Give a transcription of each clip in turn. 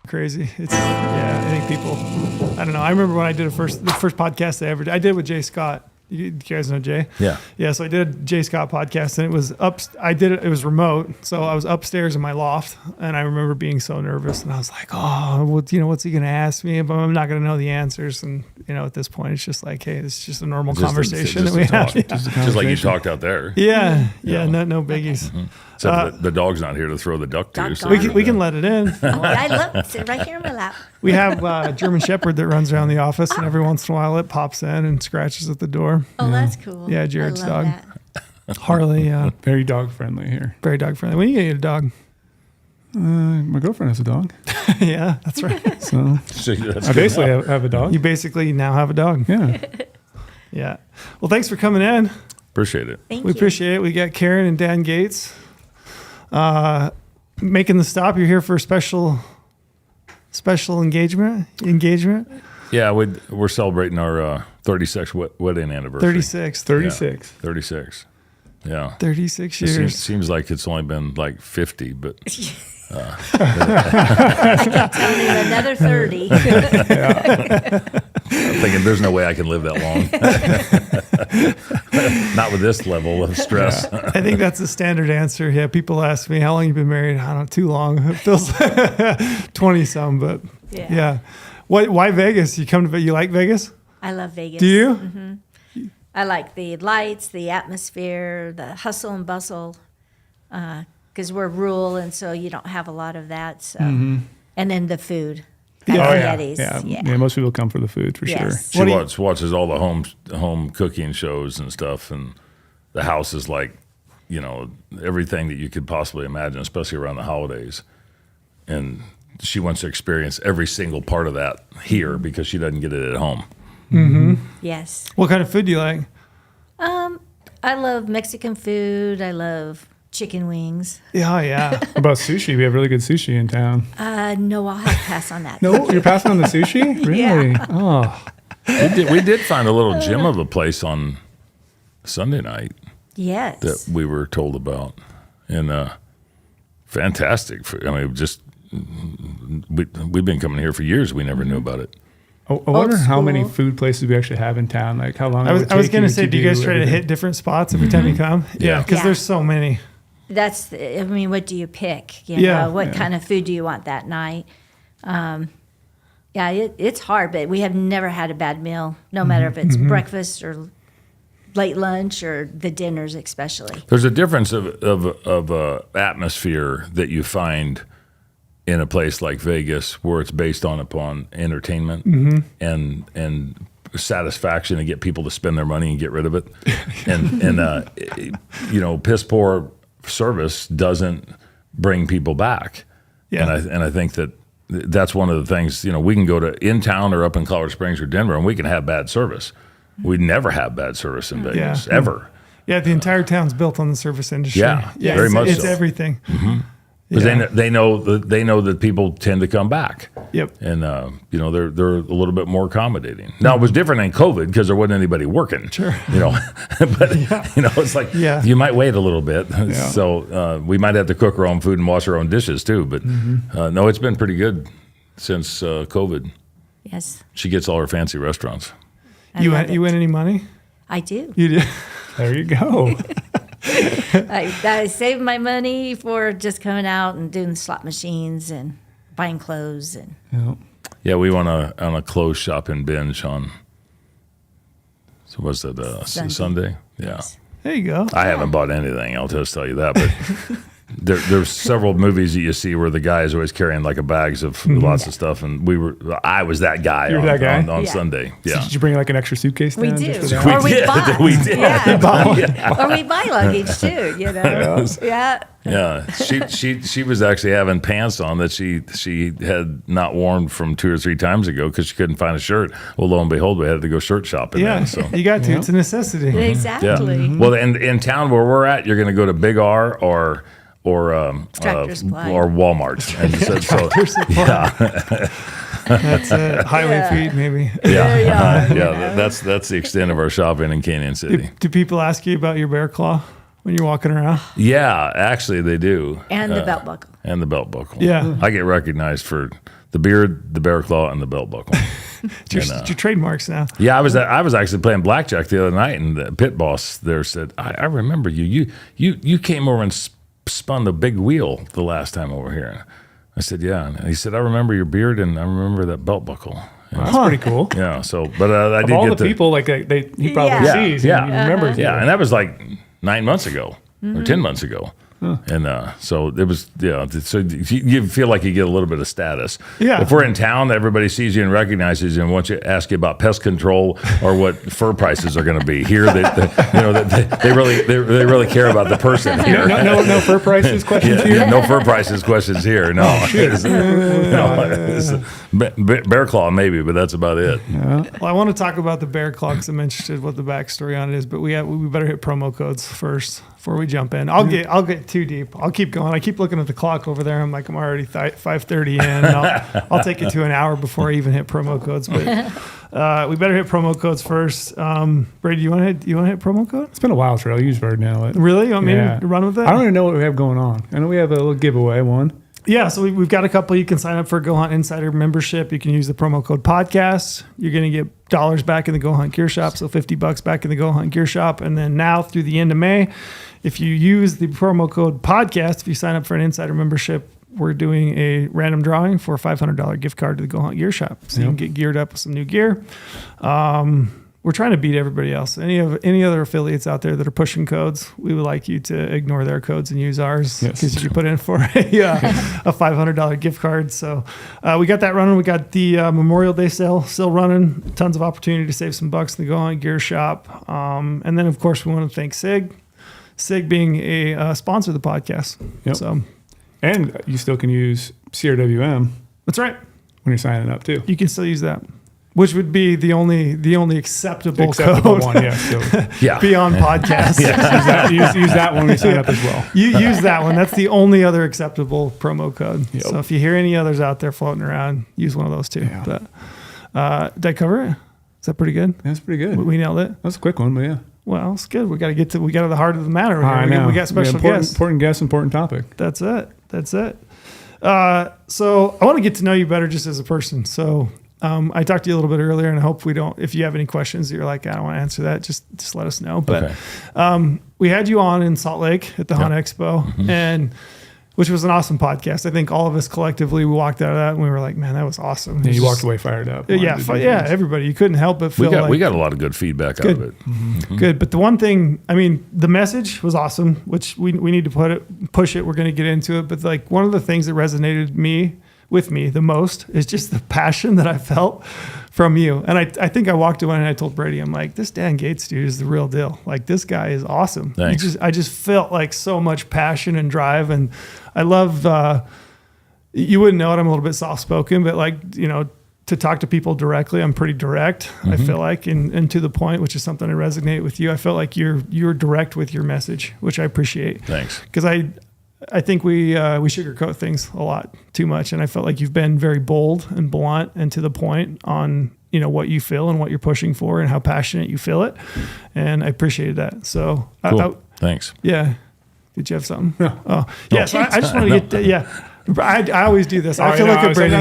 crazy. It's I think people. I don't know. I remember when I did the first podcast I did with Jay Scott. You guys know Jay? Yeah. Yeah. So I did a Jay Scott podcast, and it was it was remote. So I was upstairs in my loft, and I remember being so nervous, and I was like, oh, what's he going to ask me? But I'm not going to know the answers. And, at this point, it's just like, hey, it's just a normal conversation that we have. Yeah. Just like you talked out there. Yeah. Yeah. No biggies. Mm-hmm. So the dog's not here to throw the duck to you. So we can let it in. I love it. Sit right here in my lap. We have a German Shepherd that runs around the office, and every once in a while it pops in and scratches at the door. Oh, that's cool. Yeah, Jared's I love dog. That. Harley. Very dog friendly here. Very dog friendly. When are you going to get a dog? My girlfriend has a dog. Yeah, that's right. So I basically have a dog. You basically now have a dog. Yeah. Yeah. Well, thanks for coming in. Appreciate it. Thank We you. appreciate appreciate it. We got Karen and Dan Gates making the stop. You're here for a special engagement. Yeah, we're celebrating our 36th wedding anniversary. 36. 36. 36. Yeah. 36 It years. seems like it's only been like 50, but Tell me another 30. I'm thinking there's no way I can live that long. Not with this level of stress. I think that's the standard answer. Yeah, people ask me, how long you been married? I don't know, too long. It feels 20-some, but yeah. Why Vegas? You like Vegas? I love Vegas. Do you? Mm-hmm. I like the lights, the atmosphere, the hustle and bustle, because we're rural, and so you don't have a lot of that. So. And then the food. Yeah, most people come for the food for sure. She watches all the home cooking shows and stuff, and the house is like, everything that you could possibly imagine, especially around the holidays. And she wants to experience every single part of that here because she doesn't get it at home. Mm-hmm. Yes. What kind of food do you like? I love Mexican food. I love chicken wings. Yeah. What about sushi? We have really good sushi in town. No, I'll have to pass on that. No, you're passing on the sushi? Really? Yeah. Oh. We did find a little gem of a place on Sunday night. Yes. That we were told about. And fantastic. We've been coming here for years. We never knew about it. I wonder how many food places we actually have in town. Like how long I was going to say, do you guys try to hit different spots every time you come? Yeah, because there's so many. What do you pick? What kind of food do you want that night? It's hard, but we have never had a bad meal, no matter if it's breakfast or late lunch or the dinners especially. There's a difference of atmosphere that you find in a place like Vegas where it's based upon entertainment and satisfaction to get people to spend their money and get rid of it. And piss poor service doesn't bring people back. Yeah. And I think that's one of the things, we can go to in town or up in Colorado Springs or Denver and we can have bad service. We never have bad service in Vegas, ever. Yeah, the entire town's built on the service industry. Yeah, very much it's so. Everything. Mm-hmm. Because they know that people tend to come back. Yep. And they're a little bit more accommodating. Now it was different in COVID because there wasn't anybody working. Sure. But it's like you might wait a little bit. Yeah. So we might have to cook our own food and wash our own dishes too. But no, it's been pretty good since COVID. Yes. She gets all her fancy restaurants. You win any money? I do. You do. There you go. I save my money for just coming out and doing slot machines and buying clothes and. Yeah, we went on a clothes shopping binge on. So was it Sunday? Yeah. Yes. There you go. I haven't bought anything. I'll just tell you that, but. There's several movies that you see where the guy is always carrying like bags of lots of stuff, and I was that guy on Sunday. Yeah. So did you bring like an extra suitcase? We then, do. Or we bought. We did. Yeah. Or we buy luggage too. Yeah. Yeah. She was actually having pants on that she had not worn from 2 or 3 times ago because she couldn't find a shirt. Well, lo and behold, we had to go shirt shopping. Yeah. Then, so. You got to. It's a necessity. Exactly. Yeah. Mm-hmm. Well, in town where we're at, you're going to go to Big R or Walmart. And that's a highway feed, maybe. Yeah. That's the extent of our shopping in Canyon City. Do people ask you about your bear claw when you're walking around? Yeah, actually they do. And the belt buckle. And the belt buckle. Yeah. I get recognized for the beard, the bear claw, and the belt buckle. It's your trademarks now. Yeah, I was actually playing blackjack the other night, and the pit boss there said, "I remember you. You came over and spun the big wheel the last time over here." I said, "Yeah." And he said, "I remember your beard, and I remember that belt buckle." Well, that's pretty cool. Yeah. So, but I did all get the people he probably sees. Yeah. And he remembers. Yeah, and that was like 9 months ago or 10 months ago. And so it was, so you feel like you get a little bit of status. Yeah. If we're in town, everybody sees you and recognizes you and wants to ask you about pest control or what fur prices are going to be. Here, they really care about the person here. No fur prices questions here? No fur prices questions here. No. Bear claw maybe, but that's about it. Well, I want to talk about the bear claw because I'm interested what the backstory on it is, but we better hit promo codes first before we jump in. I'll get too deep. I'll keep going. I keep looking at the clock over there. I'm like, I'm already 5:30 in. And I'll take it to an hour before I even hit promo codes. But we better hit promo codes first. Brady, you want to hit promo code? It's been a while, Trey. I'll use Bird now. Really? You want me to run with it? I don't even know what we have going on. I know we have a little giveaway one. Yeah, so we've got a couple. You can sign up for a Go Hunt Insider membership. You can use the promo code podcast. You're going to get dollars back in the Go Hunt Gear Shop, so $50 back in the Go Hunt Gear Shop. And then now through the end of May, if you use the promo code podcast, if you sign up for an Insider membership, we're doing a random drawing for a $500 gift card to the Go Hunt Gear Shop. So you can get geared up with some new gear. We're trying to beat everybody else. Any other affiliates out there that are pushing codes, we would like you to ignore their codes and use ours because you put in for a $500 gift card. So we got that running. We got the Memorial Day sale still running. Tons of opportunity to save some bucks in the Go Hunt Gear Shop. And then, of course, we want to thank SIG. SIG being a sponsor of the podcast. Yep. So, and you still can use CRWM. That's right. When you're signing up too. You can still use that. Which would be the only acceptable code one, beyond podcast. Use that one when you sign up as well. You use that one. That's the only other acceptable promo code. Yep. So if you hear any others out there floating around, use one of those too. Yeah. But did I cover it? Is that pretty good? That's pretty good. We nailed it. That's a quick one, but yeah. Well, it's good. We got to the heart of the matter. I know. We got special guests. Important guests, important topic. That's it. So I want to get to know you better just as a person. So I talked to you a little bit earlier, and I hope if you have any questions that you're like, I don't want to answer that, just let us know. But we had you on in Salt Lake at the Hunt Expo, and which was an awesome podcast. I think all of us collectively, we walked out of that and we were like, man, that was awesome. Yeah, you walked away fired up. Everybody. You couldn't help but feel we got a lot of good feedback out of it. Mm-hmm. Good. But the one thing, the message was awesome, which we need to push it. We're going to get into it. But like one of the things that resonated with me the most is just the passion that I felt from you. And I think I walked away and I told Brady, I'm like, this Dan Gates dude is the real deal. Like this guy is awesome. Thanks. I just felt like so much passion and drive. And I love, you wouldn't know it. I'm a little bit soft spoken, but to talk to people directly, I'm pretty direct. I feel like, and to the point, which is something I resonate with you. I felt like you're direct with your message, which I appreciate. Thanks. Because I think we sugarcoat things a lot too much, and I felt like you've been very bold and blunt and to the point on what you feel and what you're pushing for and how passionate you feel it, and I appreciated that. So cool. Thanks. Yeah. Did you have something? No. Oh yeah. So I just want to get I always do this. I have to look at Brady.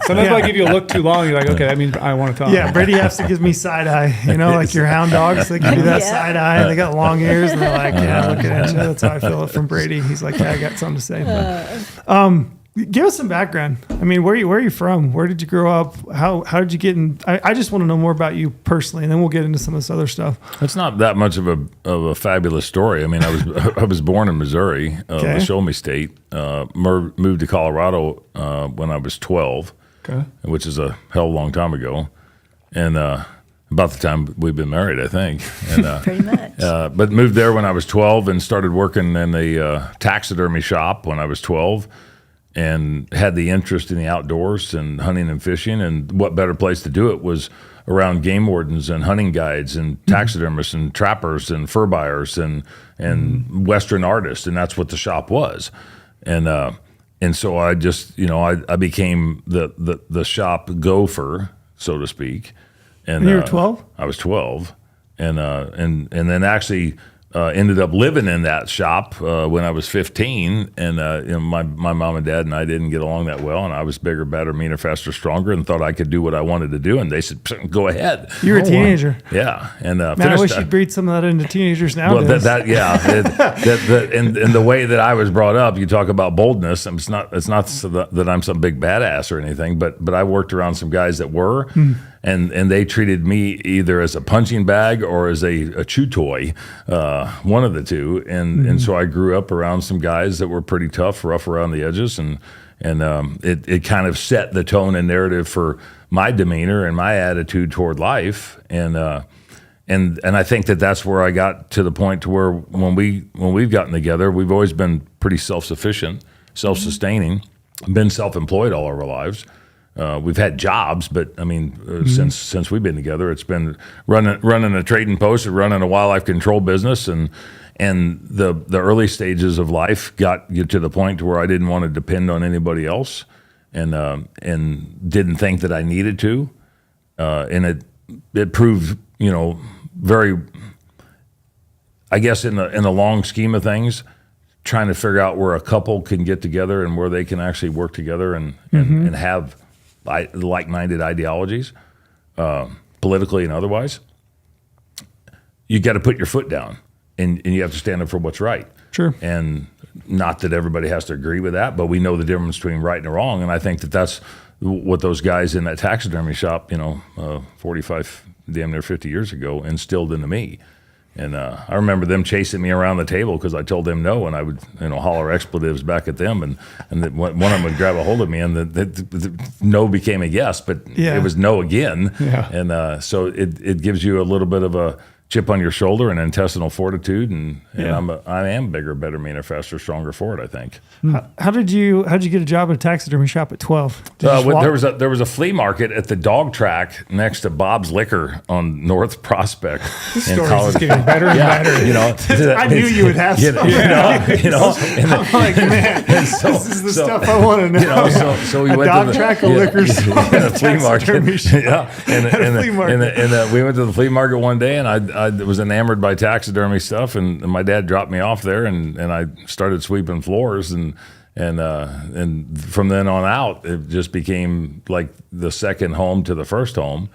Sometimes like if you look too long, you're like, okay, that means I want to talk. Yeah, Brady has to give me side eye. Like your hound dogs, they give you that side eye. They got long ears, and they're like, looking at you. That's how I feel it from Brady. He's like, I got something to say. But, give us some background. Where are you from? Where did you grow up? How did you get in? I just want to know more about you personally, and then we'll get into some of this other stuff. It's not that much of a fabulous story. I was born in Missouri, the Show Me State. Moved to Colorado when I was 12, which is a hell of a long time ago, and about the time we've been married, I think. And, pretty much. But moved there when I was 12 and started working in the taxidermy shop when I was 12. And had the interest in the outdoors and hunting and fishing. And what better place to do it was around game wardens and hunting guides and taxidermists and trappers and fur buyers and Western artists. And that's what the shop was. And so I just, I became the shop gopher, so to speak. And you were 12? I was 12. And then actually ended up living in that shop when I was 15, and my mom and dad and I didn't get along that well, and I was bigger, better, meaner, faster, stronger, and thought I could do what I wanted to do, and they said, "Go ahead." You were a teenager. Yeah, and man, I wish you'd breed some of that into teenagers nowadays. Well, and the way that I was brought up, you talk about boldness. It's not so that I'm some big badass or anything, but I worked around some guys that were. And they treated me either as a punching bag or as a chew toy, one of the two. And so I grew up around some guys that were pretty tough, rough around the edges, and it kind of set the tone and narrative for my demeanor and my attitude toward life. And I think that's where I got to the point to where when we've gotten together, we've always been pretty self-sufficient, self-sustaining, been self-employed all of our lives. We've had jobs, but I mean, since we've been together, it's been running a trading post, or running a wildlife control business, and the early stages of life got you to the point to where I didn't want to depend on anybody else, and didn't think that I needed to, and it proved, very, I guess in the long scheme of things, trying to figure out where a couple can get together and where they can actually work together and have like-minded ideologies, politically and otherwise. You got to put your foot down, and you have to stand up for what's right. Sure. And not that everybody has to agree with that, but we know the difference between right and wrong. And I think that's what those guys in that taxidermy shop, 45, damn near 50 years ago, instilled into me. And I remember them chasing me around the table because I told them no, and I would, holler expletives back at them, and one of them would grab a hold of me, and the no became a yes, but it was no again. Yeah. And so it gives you a little bit of a chip on your shoulder and intestinal fortitude, and I am bigger, better, meaner, faster, stronger for it, I think. How did you get a job at a taxidermy shop at 12? There was a flea market at the dog track next to Bob's Liquor on North Prospect. This story's just getting better and better. I knew you would have some. I'm like, man, this is the stuff I want to know. So we went to the track, a liquor store, and a flea market. And we went to the flea market one day, and I was enamored by taxidermy stuff, and my dad dropped me off there, and I started sweeping floors, and from then on out, it just became like the second home to the first home.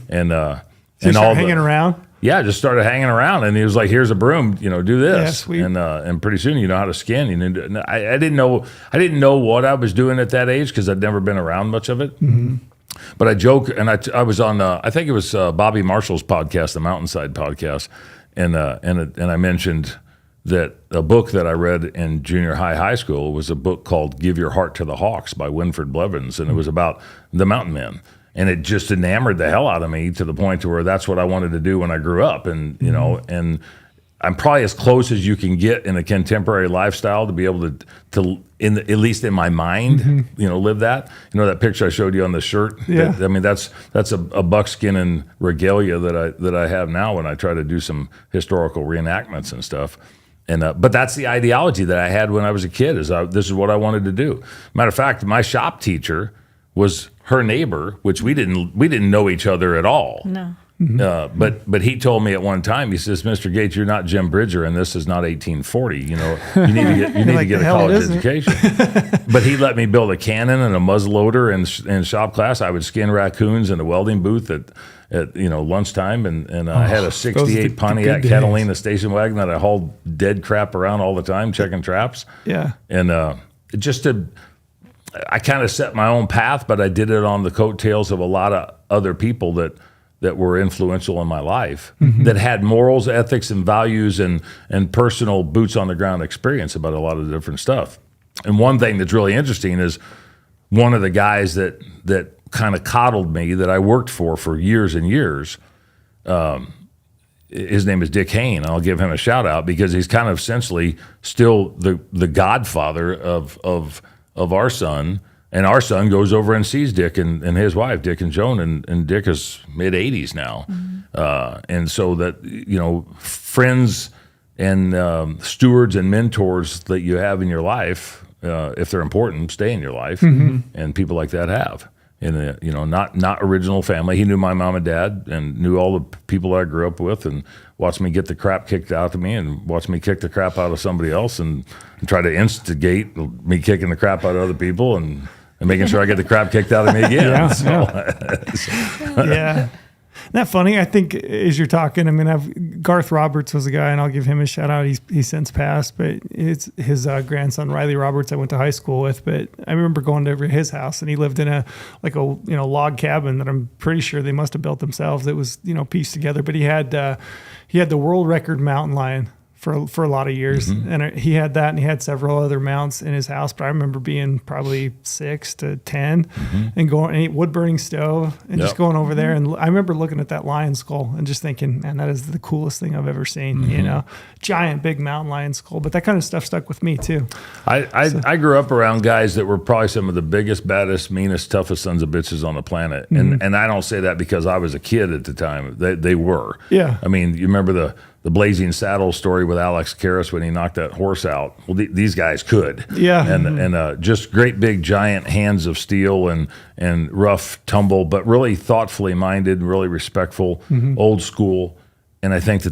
And so you started hanging around. Yeah, just started hanging around, and he was like, "Here's a broom, do this." Yeah, and pretty soon you know how to skin. I didn't know what I was doing at that age because I'd never been around much of it. But I joke, and I was on I think it was Bobby Marshall's podcast, the Mountainside podcast, and I mentioned that a book that I read in junior high school was a book called "Give Your Heart to the Hawks" by Winfred Blevins, and it was about the mountain men. And it just enamored the hell out of me to the point to where that's what I wanted to do when I grew up. And, and I'm probably as close as you can get in a contemporary lifestyle to be able to at least in my mind, live that. That picture I showed you on the shirt. Yeah. That's a buckskin and regalia that I have now when I try to do some historical reenactments and stuff. And but that's the ideology that I had when I was a kid. This is what I wanted to do. Matter of fact, my shop teacher was her neighbor, which we didn't know each other at all. No. But he told me at one time, he says, "Mr. Gates, you're not Jim Bridger, and this is not 1840. You need to get a college education." But he let me build a cannon and a muzzleloader in shop class. I would skin raccoons in the welding booth at lunchtime, and I had a '68 Pontiac Catalina station wagon that I hauled dead crap around all the time, checking traps. Yeah, and I kind of set my own path, but I did it on the coattails of a lot of other people that were influential in my life, that had morals, ethics, and values and personal boots on the ground experience about a lot of different stuff. And one thing that's really interesting is one of the guys that kind of coddled me that I worked for years and years. His name is Dick Hayne. I'll give him a shout out because he's kind of essentially still the godfather of our son. And our son goes over and sees Dick and his wife, Dick and Joan, and Dick is mid-80s now. And so that, friends and stewards and mentors that you have in your life, if they're important, stay in your life. And people like that have. in a, not original family. He knew my mom and dad and knew all the people I grew up with, and watched me get the crap kicked out of me and watched me kick the crap out of somebody else and try to instigate me kicking the crap out of other people and making sure I get the crap kicked out of me again. Yeah. Isn't that funny? I think as you're talking, I mean, Garth Roberts was a guy, and I'll give him a shout out. He's since passed, but it's his grandson, Riley Roberts, I went to high school with. But I remember going to his house, and he lived in a log cabin that I'm pretty sure they must have built themselves. It was, pieced together, but he had the world record mountain lion for a lot of years. Mm-hmm. And he had that, and he had several other mounts in his house. But I remember being probably 6 to 10 and going and eat wood burning stove and just going over there. And I remember looking at that lion skull and just thinking, man, that is the coolest thing I've ever seen. Giant, big mountain lion skull. But that kind of stuff stuck with me too. I grew up around guys that were probably some of the biggest, baddest, meanest, toughest sons of bitches on the planet. Mm-hmm. And I don't say that because I was a kid at the time. They were. Yeah. I mean, you remember the Blazing Saddle story with Alex Karras when he knocked that horse out. Well, these guys could. Yeah. And just great big giant hands of steel and rough tumble, but really thoughtfully minded, really respectful, old school. And I think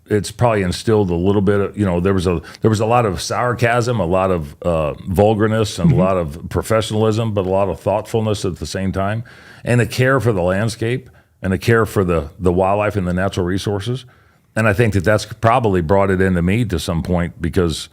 it's probably instilled a little bit of, there was a lot of sarcasm, a lot of vulgarness, and a lot of professionalism, but a lot of thoughtfulness at the same time, and a care for the landscape and a care for the wildlife and the natural resources. And I think that's probably brought it into me to some point because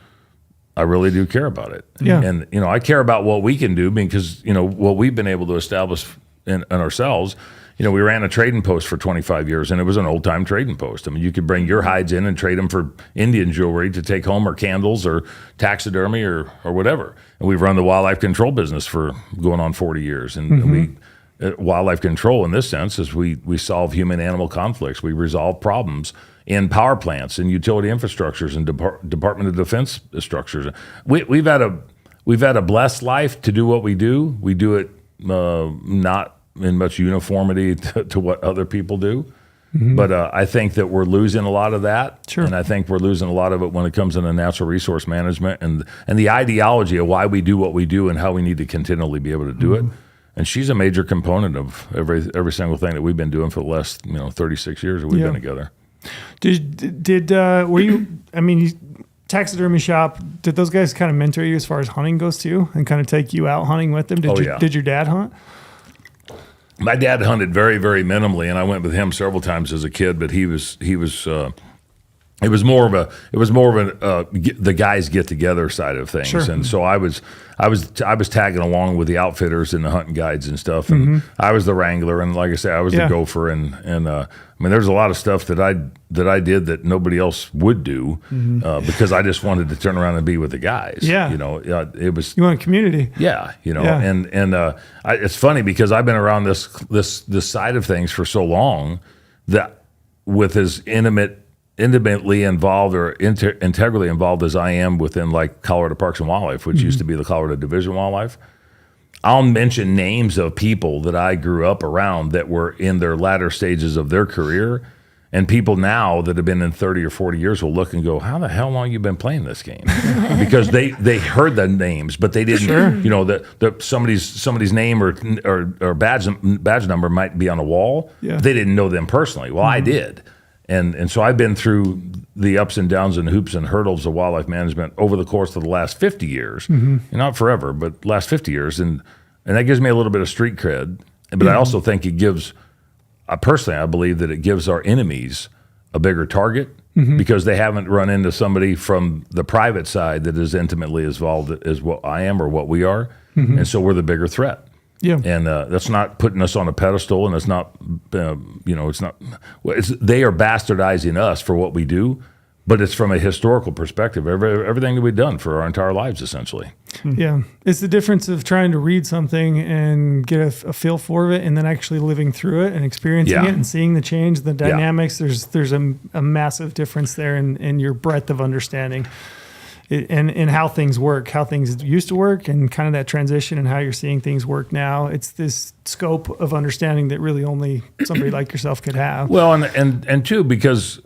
I really do care about it. Yeah. And, I care about what we can do because, what we've been able to establish in ourselves. We ran a trading post for 25 years, and it was an old-time trading post. I mean, you could bring your hides in and trade them for Indian jewelry to take home, or candles, or taxidermy, or whatever. And we've run the wildlife control business for going on 40 years. And wildlife control, in this sense, is we solve human-animal conflicts. We resolve problems in power plants and utility infrastructures and Department of Defense structures. We've had a blessed life to do what we do. We do it not in much uniformity to what other people do. Mm-hmm. But I think that we're losing a lot of that. Sure. And I think we're losing a lot of it when it comes into natural resource management and the ideology of why we do what we do and how we need to continually be able to do it. And she's a major component of every single thing that we've been doing for the last 36 years that we've been together. Were you, taxidermy shop, did those guys kind of mentor you as far as hunting goes too, and kind of take you out hunting with them? Did your dad hunt? My dad hunted very, very minimally, and I went with him several times as a kid. But it was more of the guys get together side of things. Sure. And so I was tagging along with the outfitters and the hunting guides and stuff, and I was the wrangler, and like I say, I was the gopher, and there's a lot of stuff that I did that nobody else would do because I just wanted to turn around and be with the guys. Yeah, it was, you want a community. Yeah, it's funny because I've been around this side of things for so long that with as intimately involved or integrally involved as I am within like Colorado Parks and Wildlife, which used to be the Colorado Division of Wildlife, I'll mention names of people that I grew up around that were in their latter stages of their career, and people now that have been in 30 or 40 years will look and go, how the hell long you been playing this game? Because they heard the names, but they didn't, that somebody's name or badge number might be on a wall. Yeah. They didn't know them personally. Well, I did. And so I've been through the ups and downs and hoops and hurdles of wildlife management over the course of the last 50 years. Not forever, but last 50 years. And that gives me a little bit of street cred. But I also think it gives, personally, I believe that it gives our enemies a bigger target because they haven't run into somebody from the private side that is intimately as involved as what I am or what we are. And so we're the bigger threat. Yeah, and that's not putting us on a pedestal, and it's not, it's not. They are bastardizing us for what we do, but it's from a historical perspective. Everything that we've done for our entire lives, essentially. Yeah, it's the difference of trying to read something and get a feel for it, and then actually living through it and experiencing it and seeing the change, the dynamics. Yeah. There's a massive difference there in your breadth of understanding. And how things work, how things used to work, and kind of that transition and how you're seeing things work now. It's this scope of understanding that really only somebody like yourself could have. Well, and too, because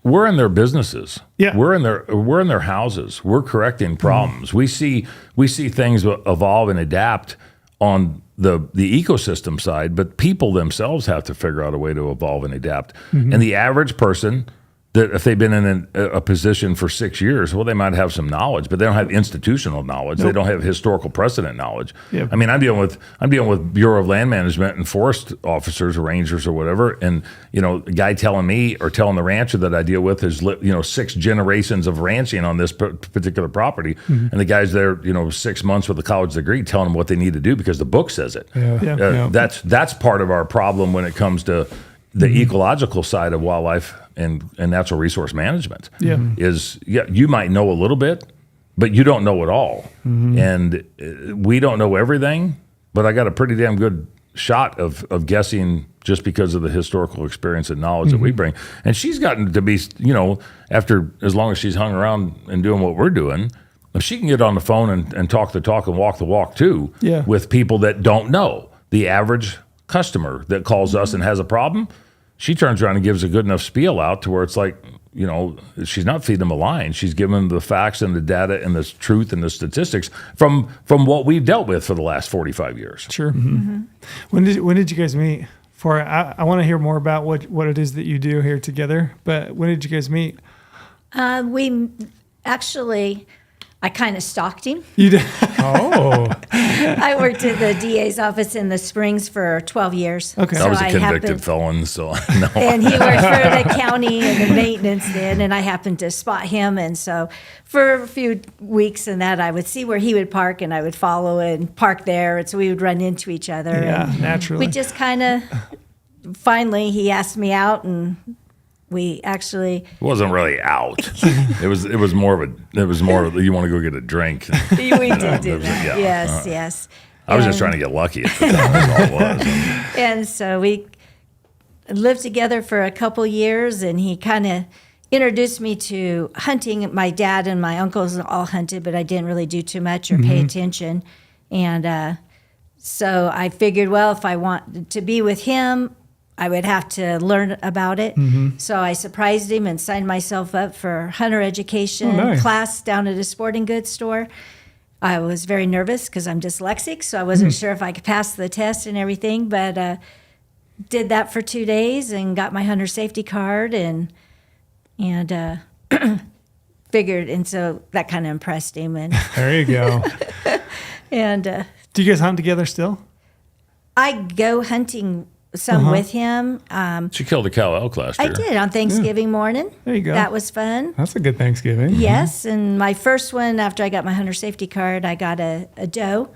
we're in their businesses. Yeah. We're in their houses. We're correcting problems. We see things evolve and adapt on the ecosystem side, but people themselves have to figure out a way to evolve and adapt. And the average person, that if they've been in a position for 6 years, well, they might have some knowledge, but they don't have institutional knowledge. They don't have historical precedent knowledge. Yep. I mean, I'm dealing with Bureau of Land Management and forest officers or rangers or whatever, and a guy telling me or telling the rancher that I deal with is 6 generations of ranching on this particular property, and the guy's there 6 months with a college degree telling them what they need to do because the book says it. That's part of our problem when it comes to the ecological side of wildlife and natural resource management. You might know a little bit, but you don't know it all. And we don't know everything, but I got a pretty damn good shot of guessing just because of the historical experience and knowledge that we bring. And she's gotten to be, after as long as she's hung around and doing what we're doing, she can get on the phone and talk the talk and walk the walk too with people that don't know. The average customer that calls us and has a problem, she turns around and gives a good enough spiel out to where it's like, she's not feeding them a line. She's giving them the facts and the data and the truth and the statistics from what we've dealt with for the last 45 years. Sure. When did you guys meet? I want to hear more about what it is that you do here together, but when did you guys meet? We actually, I kind of stalked him. You did? Oh. I worked at the DA's office in the Springs for 12 years. Okay. I was a convicted felon, so no. And he worked for the county and the maintenance then, and I happened to spot him. And so for a few weeks and that, I would see where he would park, and I would follow and park there. And so we would run into each other. Yeah, and naturally. We just kind of, finally, he asked me out, and we actually... It wasn't really out. It was more of you want to go get a drink. We did do that. Yes. I was just trying to get lucky at the time. That's all it was. And so we lived together for a couple years, and he kind of introduced me to hunting. My dad and my uncles all hunted, but I didn't really do too much or pay attention. And so I figured, well, if I wanted to be with him, I would have to learn about it. So I surprised him and signed myself up for hunter education class down at a sporting goods store. I was very nervous because I'm dyslexic, so I wasn't sure if I could pass the test and everything, but did that for 2 days and got my hunter safety card and figured, and so that kind of impressed him. And there you go. And do you guys hunt together still? I go hunting some with him. She killed a cow elk last year. I did on Thanksgiving morning. There you go. That was fun. That's a good Thanksgiving. Yes, and my first one, after I got my hunter safety card, I got a doe,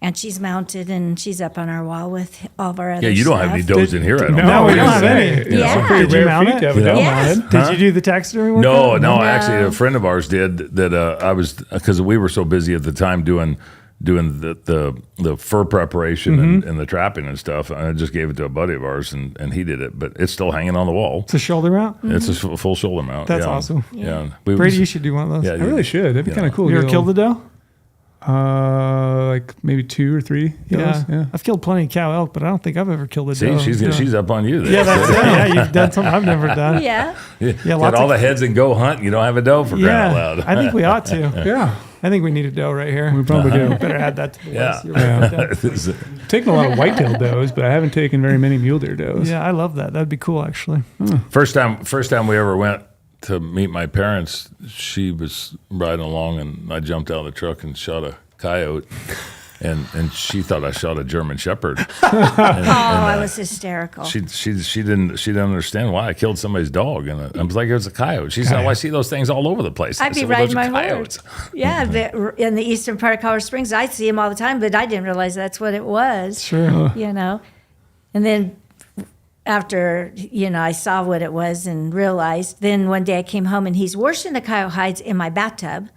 and she's mounted, and she's up on our wall with all of our other you don't have any does in here, I don't No, we don't have any. Yeah. Pretty Did you rare mount feat it? to have a doe mounted. Did you do the taxidermy work? No, actually, a friend of ours did that. I was, because we were so busy at the time doing the fur preparation and the trapping and stuff. I just gave it to a buddy of ours, and he did it. But it's still hanging on the wall. It's a shoulder mount? It's a full shoulder mount. That's awesome. Yeah. Brady, you should do one of those. Yeah, I really should. That'd be kind of cool. You ever killed the doe? Like maybe 2 or 3 does. Yeah. I've killed plenty of cow elk, but I don't think I've ever killed a doe. She's up on you there. Yeah, that's it. Yeah, you've done something I've never done. Yeah. Got all the heads in GOHUNT. You don't have a doe for crying out loud. I think we ought to. Yeah. I think we need a doe right here. We probably do. Better add that to the list. You're right. Taken a lot of white-tailed does, but I haven't taken very many mule deer does. Yeah, I love that. That'd be cool, actually. First time we ever went to meet my parents, she was riding along, and I jumped out of the truck and shot a coyote. And she thought I shot a German Shepherd. I was hysterical. She didn't understand why I killed somebody's dog, and I was like, it was a coyote. She said, "Oh, I see those things all over the place." I'd be riding my horse. Yeah, in the eastern part of Colorado Springs, I see them all the time, but I didn't realize that's what it was. Sure. And then after I saw what it was and realized, then one day I came home and he's washing the coyote hides in my bathtub.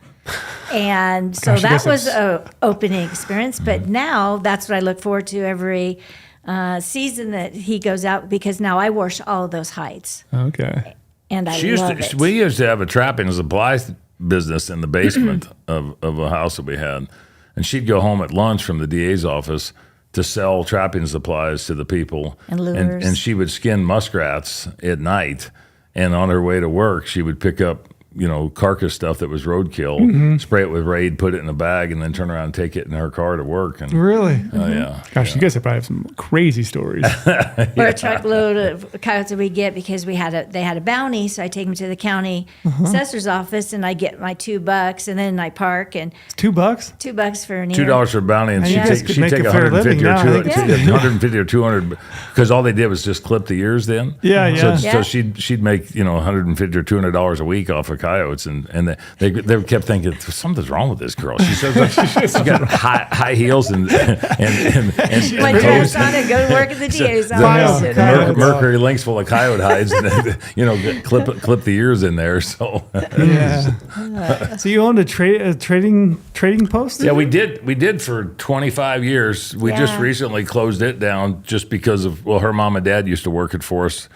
And so that was an opening experience. But now that's what I look forward to every season that he goes out, because now I wash all of those hides. Okay. And I love it. We used to have a trapping supply business in the basement of a house that we had. And she'd go home at lunch from the DA's office to sell trapping supplies to the people. And lures. And she would skin muskrats at night. And on her way to work, she would pick up carcass stuff that was roadkill, spray it with Raid, put it in a bag, and then turn around and take it in her car to work. And really? oh yeah. Gosh, you guys probably have some crazy stories. Or a truckload of coyotes that we get because they had a bounty, so I take them to the county assessor's office and I get my $2 and then I park and $2? $2 for an ear. $2 for a bounty, and she'd take a 150 fair or living now, 150 or 200, because all they did was just clip the ears. Then So she'd make $150 or $200 a week off of coyotes, and they kept thinking something's wrong with this girl. She says she's got high heels and my dress on and go to work at the DA's office. Mercury links full of coyote hides, and clip the ears in there. So So you owned a trading post? Yeah, we did for 25 years. We just recently closed it down just because of her mom and dad used to work it for us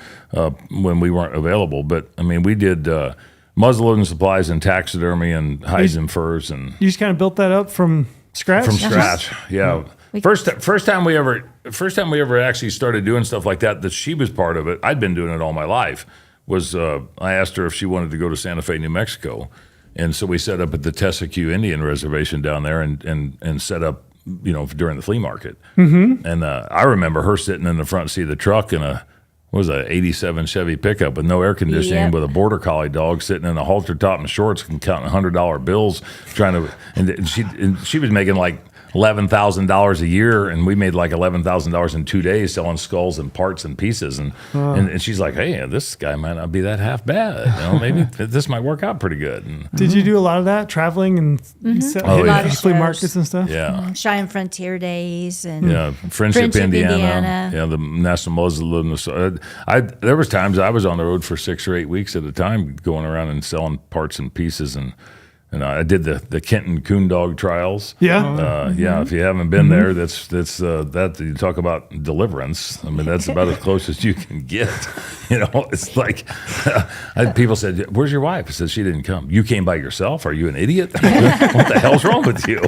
when we weren't available. But I mean, we did muzzleloading supplies and taxidermy and hides and furs, and you just kind of built that up from scratch. Yeah. First time we ever actually started doing stuff like that she was part of it. I'd been doing it all my life. Was I asked her if she wanted to go to Santa Fe, New Mexico, and so we set up at the Tessaque Indian Reservation down there and set up during the flea market. And I remember her sitting in the front seat of the truck in a 87 Chevy pickup with no air conditioning, with a border collie dog sitting in a halter top and shorts and counting $100 bills, and she was making like $11,000 a year, and we made like $11,000 in 2 days selling skulls and parts and pieces. And she's like, hey, this guy might not be that half bad. Maybe this might work out pretty good. And did you do a lot of that, traveling and hitting flea markets and stuff? Yeah. Cheyenne Frontier Days and Friendship, Indiana. Yeah, the National Muzzleloading. There was times I was on the road for 6 or 8 weeks at a time, going around and selling parts and pieces. And I did the Kenton Coon Dog trials. Yeah. Yeah. If you haven't been there, that's that you talk about deliverance. I mean, that's about as close as you can get. It's like people said, "Where's your wife?" I said, "She didn't come." You came by yourself? Are you an idiot? What the hell's wrong with you?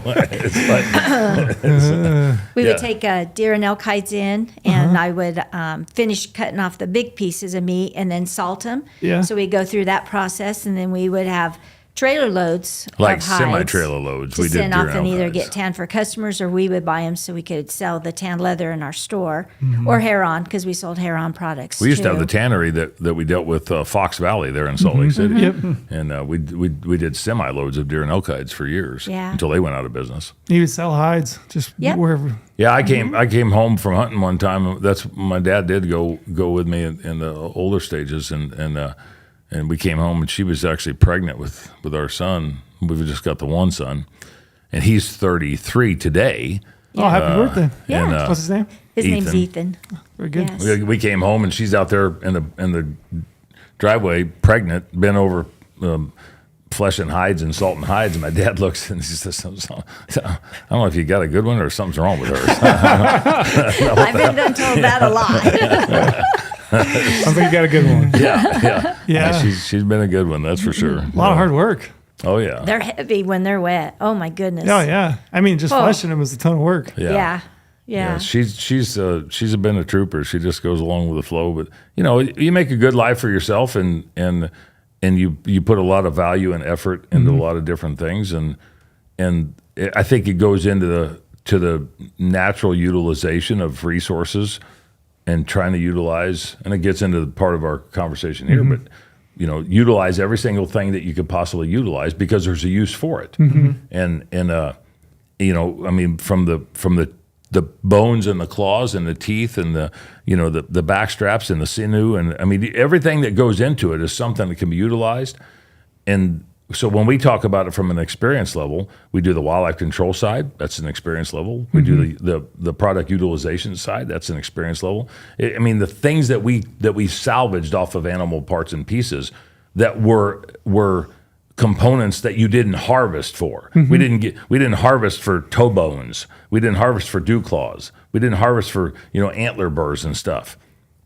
We would take deer and elk hides in, and I would finish cutting off the big pieces of meat and then salt them. Yeah. So we go through that process, and then we would have trailer loads like of hides semi-trailer loads. to We did send off deer and either hides. get tan for customers, or we would buy them so we could sell the tan leather in our store, or hair on, because we sold hair on products. We used to have too. the tannery that we dealt with Fox Valley there in Salt Lake City. Yep. And we did semi-loads of deer and elk hides for years until they went out of business. You would sell hides just wherever. Yeah, I came home from hunting one time. That's my dad did go with me in the older stages, and we came home and she was actually pregnant with our son. We've just got the one son, and he's 33 today. Oh, happy birthday! Yeah. And, What's his name? His name's Ethan. Very good. Yes. We came home and she's out there in the driveway, pregnant, bent over, fleshing hides and salting hides. And my dad looks and he says, "I don't know if you got a good one or something's wrong with her." I've been told that a lot. I think you got a good one. Yeah. She's been a good one, that's for sure. A lot of hard work. Oh yeah. They're heavy when they're wet. Oh my goodness. Oh yeah. I mean, just fleshing them was a ton of work. Yeah. She's been a trooper. She just goes along with the flow. But you make a good life for yourself, and you put a lot of value and effort into a lot of different things, and I think it goes into the natural utilization of resources and trying to utilize, and it gets into the part of our conversation here, but utilize every single thing that you could possibly utilize because there's a use for it. And I mean, from the bones and the claws and the teeth and the back straps and the sinew, and I mean, everything that goes into it is something that can be utilized. And so when we talk about it from an experience level, we do the wildlife control side. That's an experience level. We do the product utilization side. That's an experience level. I mean, the things that we salvaged off of animal parts and pieces that were components that you didn't harvest for. We didn't harvest for toe bones. We didn't harvest for dew claws. We didn't harvest for antler burrs and stuff.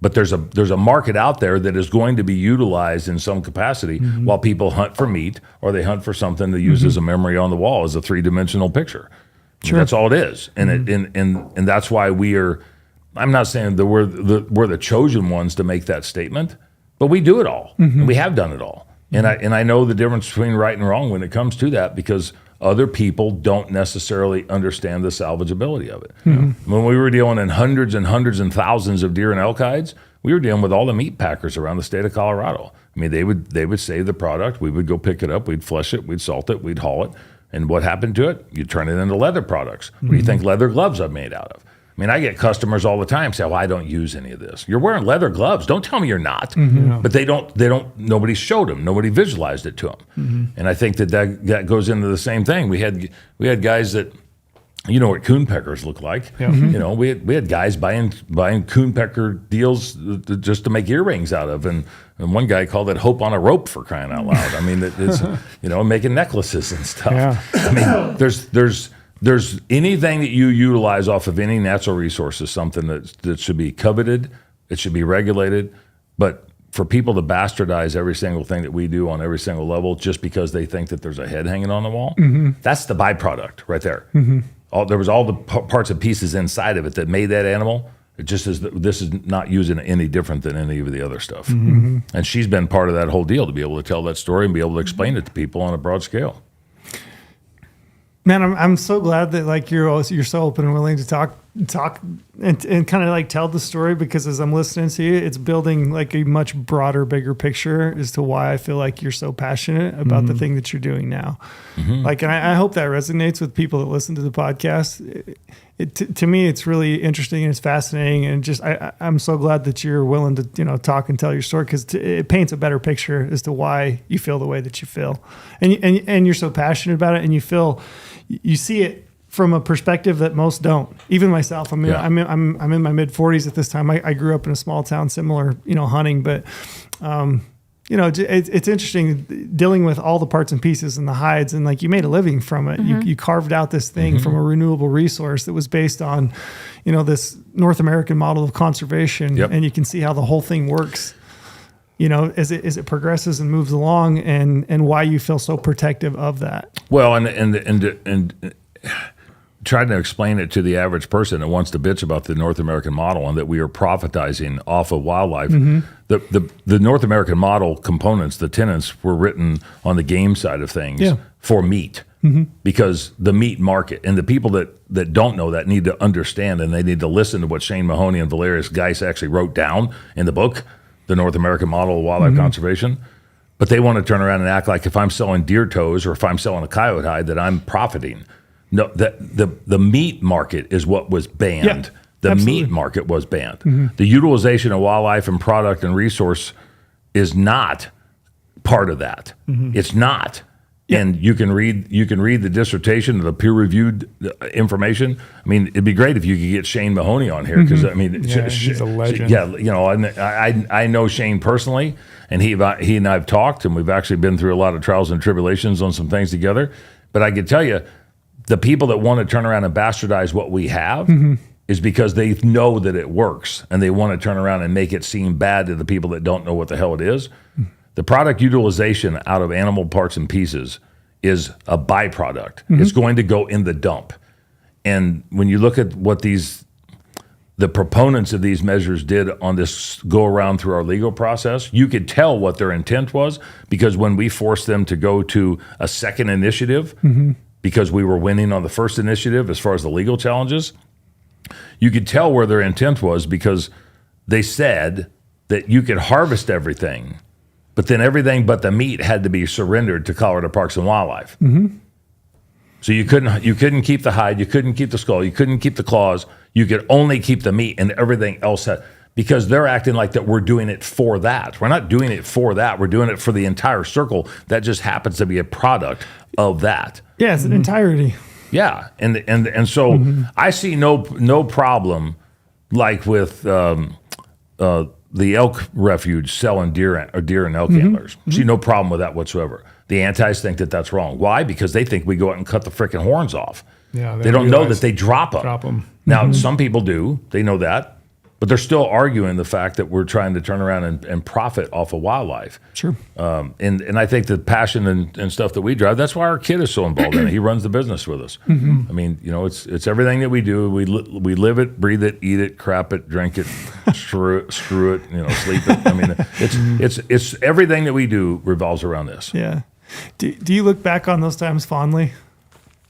But there's a market out there that is going to be utilized in some capacity while people hunt for meat, or they hunt for something to use as a memory on the wall, as a 3-dimensional picture. Sure. That's all it is, and and that's why we are. I'm not saying that we're the chosen ones to make that statement, but we do it all. And we have done it all. And I know the difference between right and wrong when it comes to that, because other people don't necessarily understand the salvageability of it. When we were dealing in hundreds and hundreds and thousands of deer and elk hides, we were dealing with all the meat packers around the state of Colorado. I mean, they would save the product. We would go pick it up. We'd flush it. We'd salt it. We'd haul it. And what happened to it? You turn it into leather products. What do you think leather gloves are made out of? I mean, I get customers all the time say, well, I don't use any of this. You're wearing leather gloves. Don't tell me you're not. But they don't, nobody showed them. Nobody visualized it to them. And I think that goes into the same thing. We had guys that, you know what coon peckers look like. You know, we had guys buying coon pecker deals just to make earrings out of. And one guy called it hope on a rope, for crying out loud. I mean, it's, you know, making necklaces and stuff. I mean, there's anything that you utilize off of any natural resource is something that should be coveted. It should be regulated. But for people to bastardize every single thing that we do on every single level just because they think that there's a head hanging on the wall, that's the byproduct right there. There was all the parts and pieces inside of it that made that animal. It just is. This is not using any different than any of the other stuff. And she's been part of that whole deal to be able to tell that story and be able to explain it to people on a broad scale. Man, I'm so glad that like you're so open and willing to talk and kind of like tell the story, because as I'm listening to you, it's building like a much broader, bigger picture as to why I feel like you're so passionate about the thing that you're doing now. Like, and I hope that resonates with people that listen to the podcast. To me, it's really interesting and it's fascinating, and just I'm so glad that you're willing to talk and tell your story, because it paints a better picture as to why you feel the way that you feel, and you're so passionate about it, and you see it from a perspective that most don't. Even myself, I mean, I'm in my mid 40s at this time. I grew up in a small town, similar hunting, but it's interesting dealing with all the parts and pieces and the hides, and like you made a living from it. You carved out this thing from a renewable resource that was based on, this North American model of conservation, and you can see how the whole thing works, as it progresses and moves along, and why you feel so protective of that. Well, and trying to explain it to the average person that wants to bitch about the North American model and that we are profitizing off of wildlife. The North American model components, the tenets, were written on the game side of things for meat, because the meat market, and the people that don't know that need to understand, and they need to listen to what Shane Mahoney and Valerius Geis actually wrote down in the book, The North American Model of Wildlife Conservation. But they want to turn around and act like if I'm selling deer toes or if I'm selling a coyote hide that I'm profiting. No, the meat market is what was banned. The absolutely. Meat market was banned. The utilization of wildlife and product and resource is not part of that. It's not. And you can read the dissertation, the peer-reviewed information. I mean, it'd be great if you could get Shane Mahoney on here, because I mean, he's a legend. I know Shane personally, and he and I've talked, and we've actually been through a lot of trials and tribulations on some things together. But I can tell you, the people that want to turn around and bastardize what we have is because they know that it works, and they want to turn around and make it seem bad to the people that don't know what the hell it is. The product utilization out of animal parts and pieces is a byproduct. It's going to go in the dump. And when you look at what the proponents of these measures did on this go around through our legal process, you could tell what their intent was, because when we forced them to go to a second initiative, because we were winning on the first initiative as far as the legal challenges, you could tell where their intent was, because they said that you could harvest everything, but then everything but the meat had to be surrendered to Colorado Parks and Wildlife. So you couldn't keep the hide, you couldn't keep the skull, you couldn't keep the claws, you could only keep the meat, and everything else had, because they're acting like that we're doing it for that. We're not doing it for that. We're doing it for the entire circle. That just happens to be a product of that. Yeah, it's an entirety. Yeah, and so I see no problem, like with the elk refuge selling deer and elk antlers. See no problem with that whatsoever. The antis think that that's wrong. Why? Because they think we go out and cut the frickin' horns off. Yeah, they don't know that they drop them. Now, some people do. They know that. but they're still arguing the fact that we're trying to turn around and profit off of wildlife. Sure. And I think the passion and stuff that we drive, that's why our kid is so involved in it. He runs the business with us. I mean, it's everything that we do. We live it, breathe it, eat it, crap it, drink it, screw it, sleep it. I mean, it's everything that we do revolves around this. Yeah. Do you look back on those times fondly?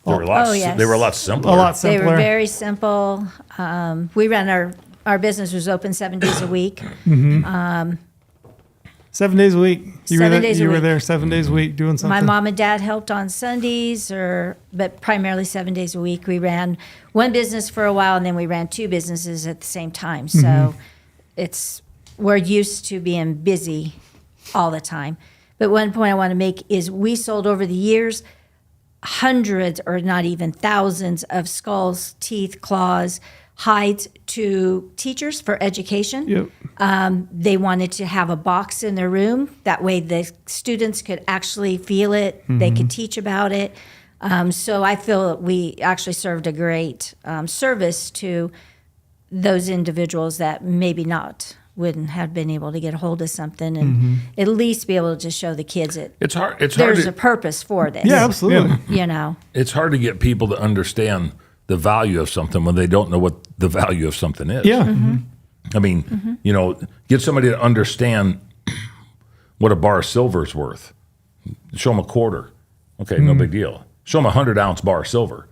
They were yes. They were a lot simpler. A lot simpler. They were very simple. We ran our business was open 7 days a week. 7 days a week. You were there 7 days a week doing something. My mom and dad helped on Sundays, but primarily 7 days a week. We ran one business for a while, and then we ran two businesses at the same time. So we're used to being busy all the time. But one point I want to make is we sold over the years hundreds or not even thousands of skulls, teeth, claws, hides to teachers for education. Yep. They wanted to have a box in their room. That way the students could actually feel it. They could teach about it. So I feel we actually served a great service to those individuals that maybe wouldn't have been able to get a hold of something and at least be able to just show the kids it's hard. There's a purpose for this. Yeah, absolutely. It's hard to get people to understand the value of something when they don't know what the value of something is. Yeah. I mean, get somebody to understand what a bar of silver is worth. Show them a quarter. Okay, no big deal. Show them a 100-ounce bar of silver.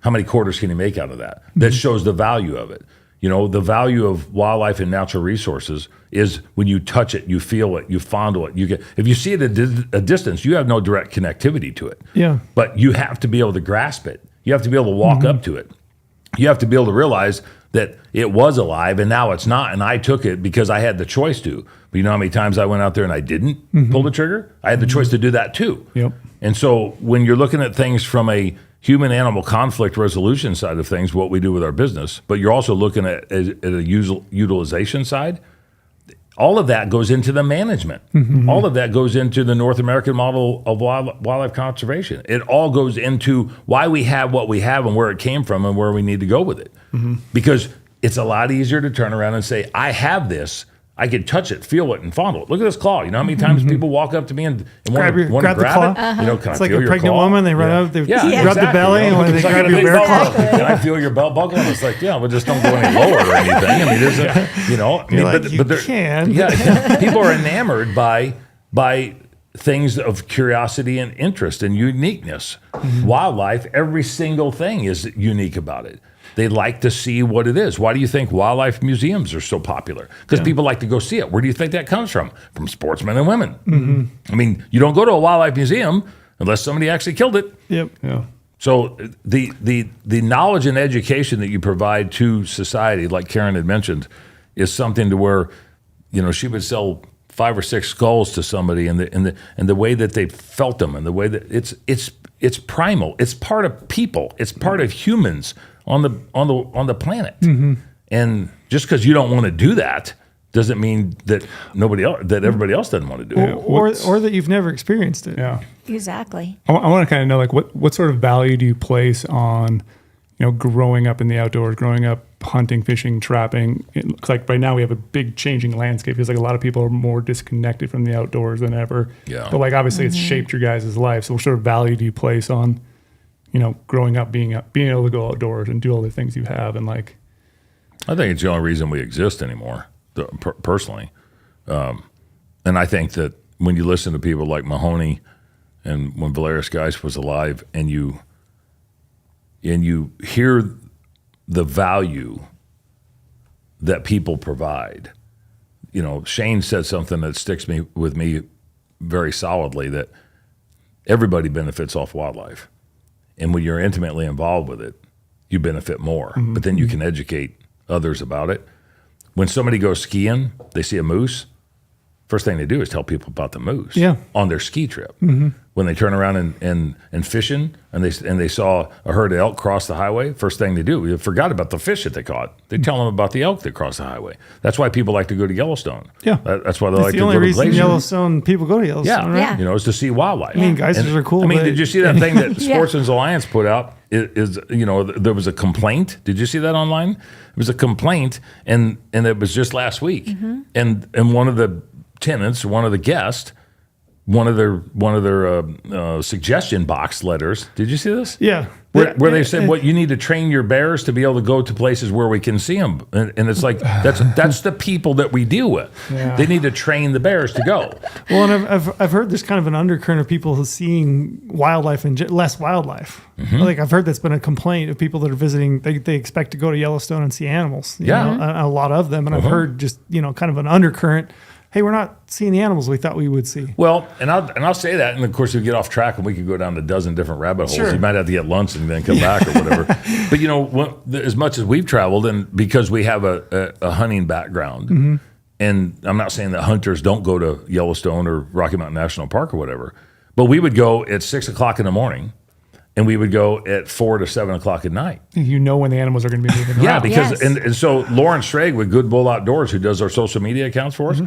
How many quarters can you make out of that? That shows the value of it. The value of wildlife and natural resources is when you touch it, you feel it, you fondle it. If you see it at a distance, you have no direct connectivity to it. Yeah. But you have to be able to grasp it. You have to be able to walk up to it. You have to be able to realize that it was alive and now it's not, and I took it because I had the choice to. But you know how many times I went out there and I didn't pull the trigger? I had the choice to do that too. Yep. And so when you're looking at things from a human-animal conflict resolution side of things, what we do with our business, but you're also looking at a utilization side, all of that goes into the management. All of that goes into the North American model of wildlife conservation. It all goes into why we have what we have and where it came from and where we need to go with it. Because it's a lot easier to turn around and say, I have this. I can touch it, feel it, and fondle it. Look at this claw. You know how many times people walk up to me and want to grab the claw? it? Can It's I like feel a your pregnant claw? woman. They run out, they grab exactly. the belly, and when they It's like grab a your big bear belt claw. buckle. Can I feel your belt buckle? And it's like, well, just don't go any lower or anything. I mean, there's You can. people are enamored by things of curiosity and interest and uniqueness. Wildlife, every single thing is unique about it. They like to see what it is. Why do you think wildlife museums are so popular? Because people like to go see it. Where do you think that comes from? From sportsmen and women. I mean, you don't go to a wildlife museum unless somebody actually killed it. Yep. Yeah. So the knowledge and education that you provide to society, like Karen had mentioned, is something to where, she would sell 5 or 6 skulls to somebody, and the way that they felt them, and the way that it's primal. It's part of people. It's part of humans on the planet. And just because you don't want to do that doesn't mean that everybody else doesn't want to do it. Or that you've never experienced it. Yeah. Exactly. I want to kind of know, like, what sort of value do you place on, growing up in the outdoors, growing up hunting, fishing, trapping? It looks like right now we have a big changing landscape. It feels like a lot of people are more disconnected from the outdoors than ever. Yeah. But like, obviously it's shaped your guys' life. So what sort of value do you place on, growing up, being able to go outdoors and do all the things you have? And like, I think it's the only reason we exist anymore, personally. And I think that when you listen to people like Mahoney and when Valerius Geist was alive, and you hear the value that people provide. Shane said something that sticks with me very solidly, that everybody benefits off wildlife. And when you're intimately involved with it, you benefit more. But then you can educate others about it. When somebody goes skiing, they see a moose, first thing they do is tell people about the moose on their ski trip. When they turn around and fishing and they saw a herd of elk cross the highway, first thing they do, they forgot about the fish that they caught. They tell them about the elk that crossed the highway. That's why people like to go to Yellowstone. Yeah. That's why they like to go to Glacier. The only reason Yellowstone people go to Yellowstone, right? Yeah. You know, is to see wildlife. I mean, geysers are cool. I mean, did you see that thing that Sportsman's Yeah. Alliance put out? There was a complaint. Did you see that online? It was a complaint, and it was just last week. And one of the tenants, one of the guests, one of their suggestion box letters. Did you see this? Yeah. Where they said, "What you need to train your bears to be able to go to places where we can see them," and it's like that's the people that we deal with. Yeah. They need to train the bears to go. Well, and I've heard there's kind of an undercurrent of people seeing wildlife and less wildlife. Like I've heard that's been a complaint of people that are visiting. They expect to go to Yellowstone and see animals. You know, a lot of them, and I've heard just kind of an undercurrent. Hey, we're not seeing the animals we thought we would see. Well, and I'll say that, and of course we get off track, and we could go down a dozen different rabbit holes. Sure. You might have to get lunch and then come back or whatever. But as much as we've traveled, and because we have a hunting background, and I'm not saying that hunters don't go to Yellowstone or Rocky Mountain National Park or whatever, but we would go at 6 o'clock in the morning, and we would go at 4 to 7 o'clock at night. You know when the animals are going to be moving around. Yeah, because Yes. and so Lauren Strag with Good Bull Outdoors, who does our social media accounts for us,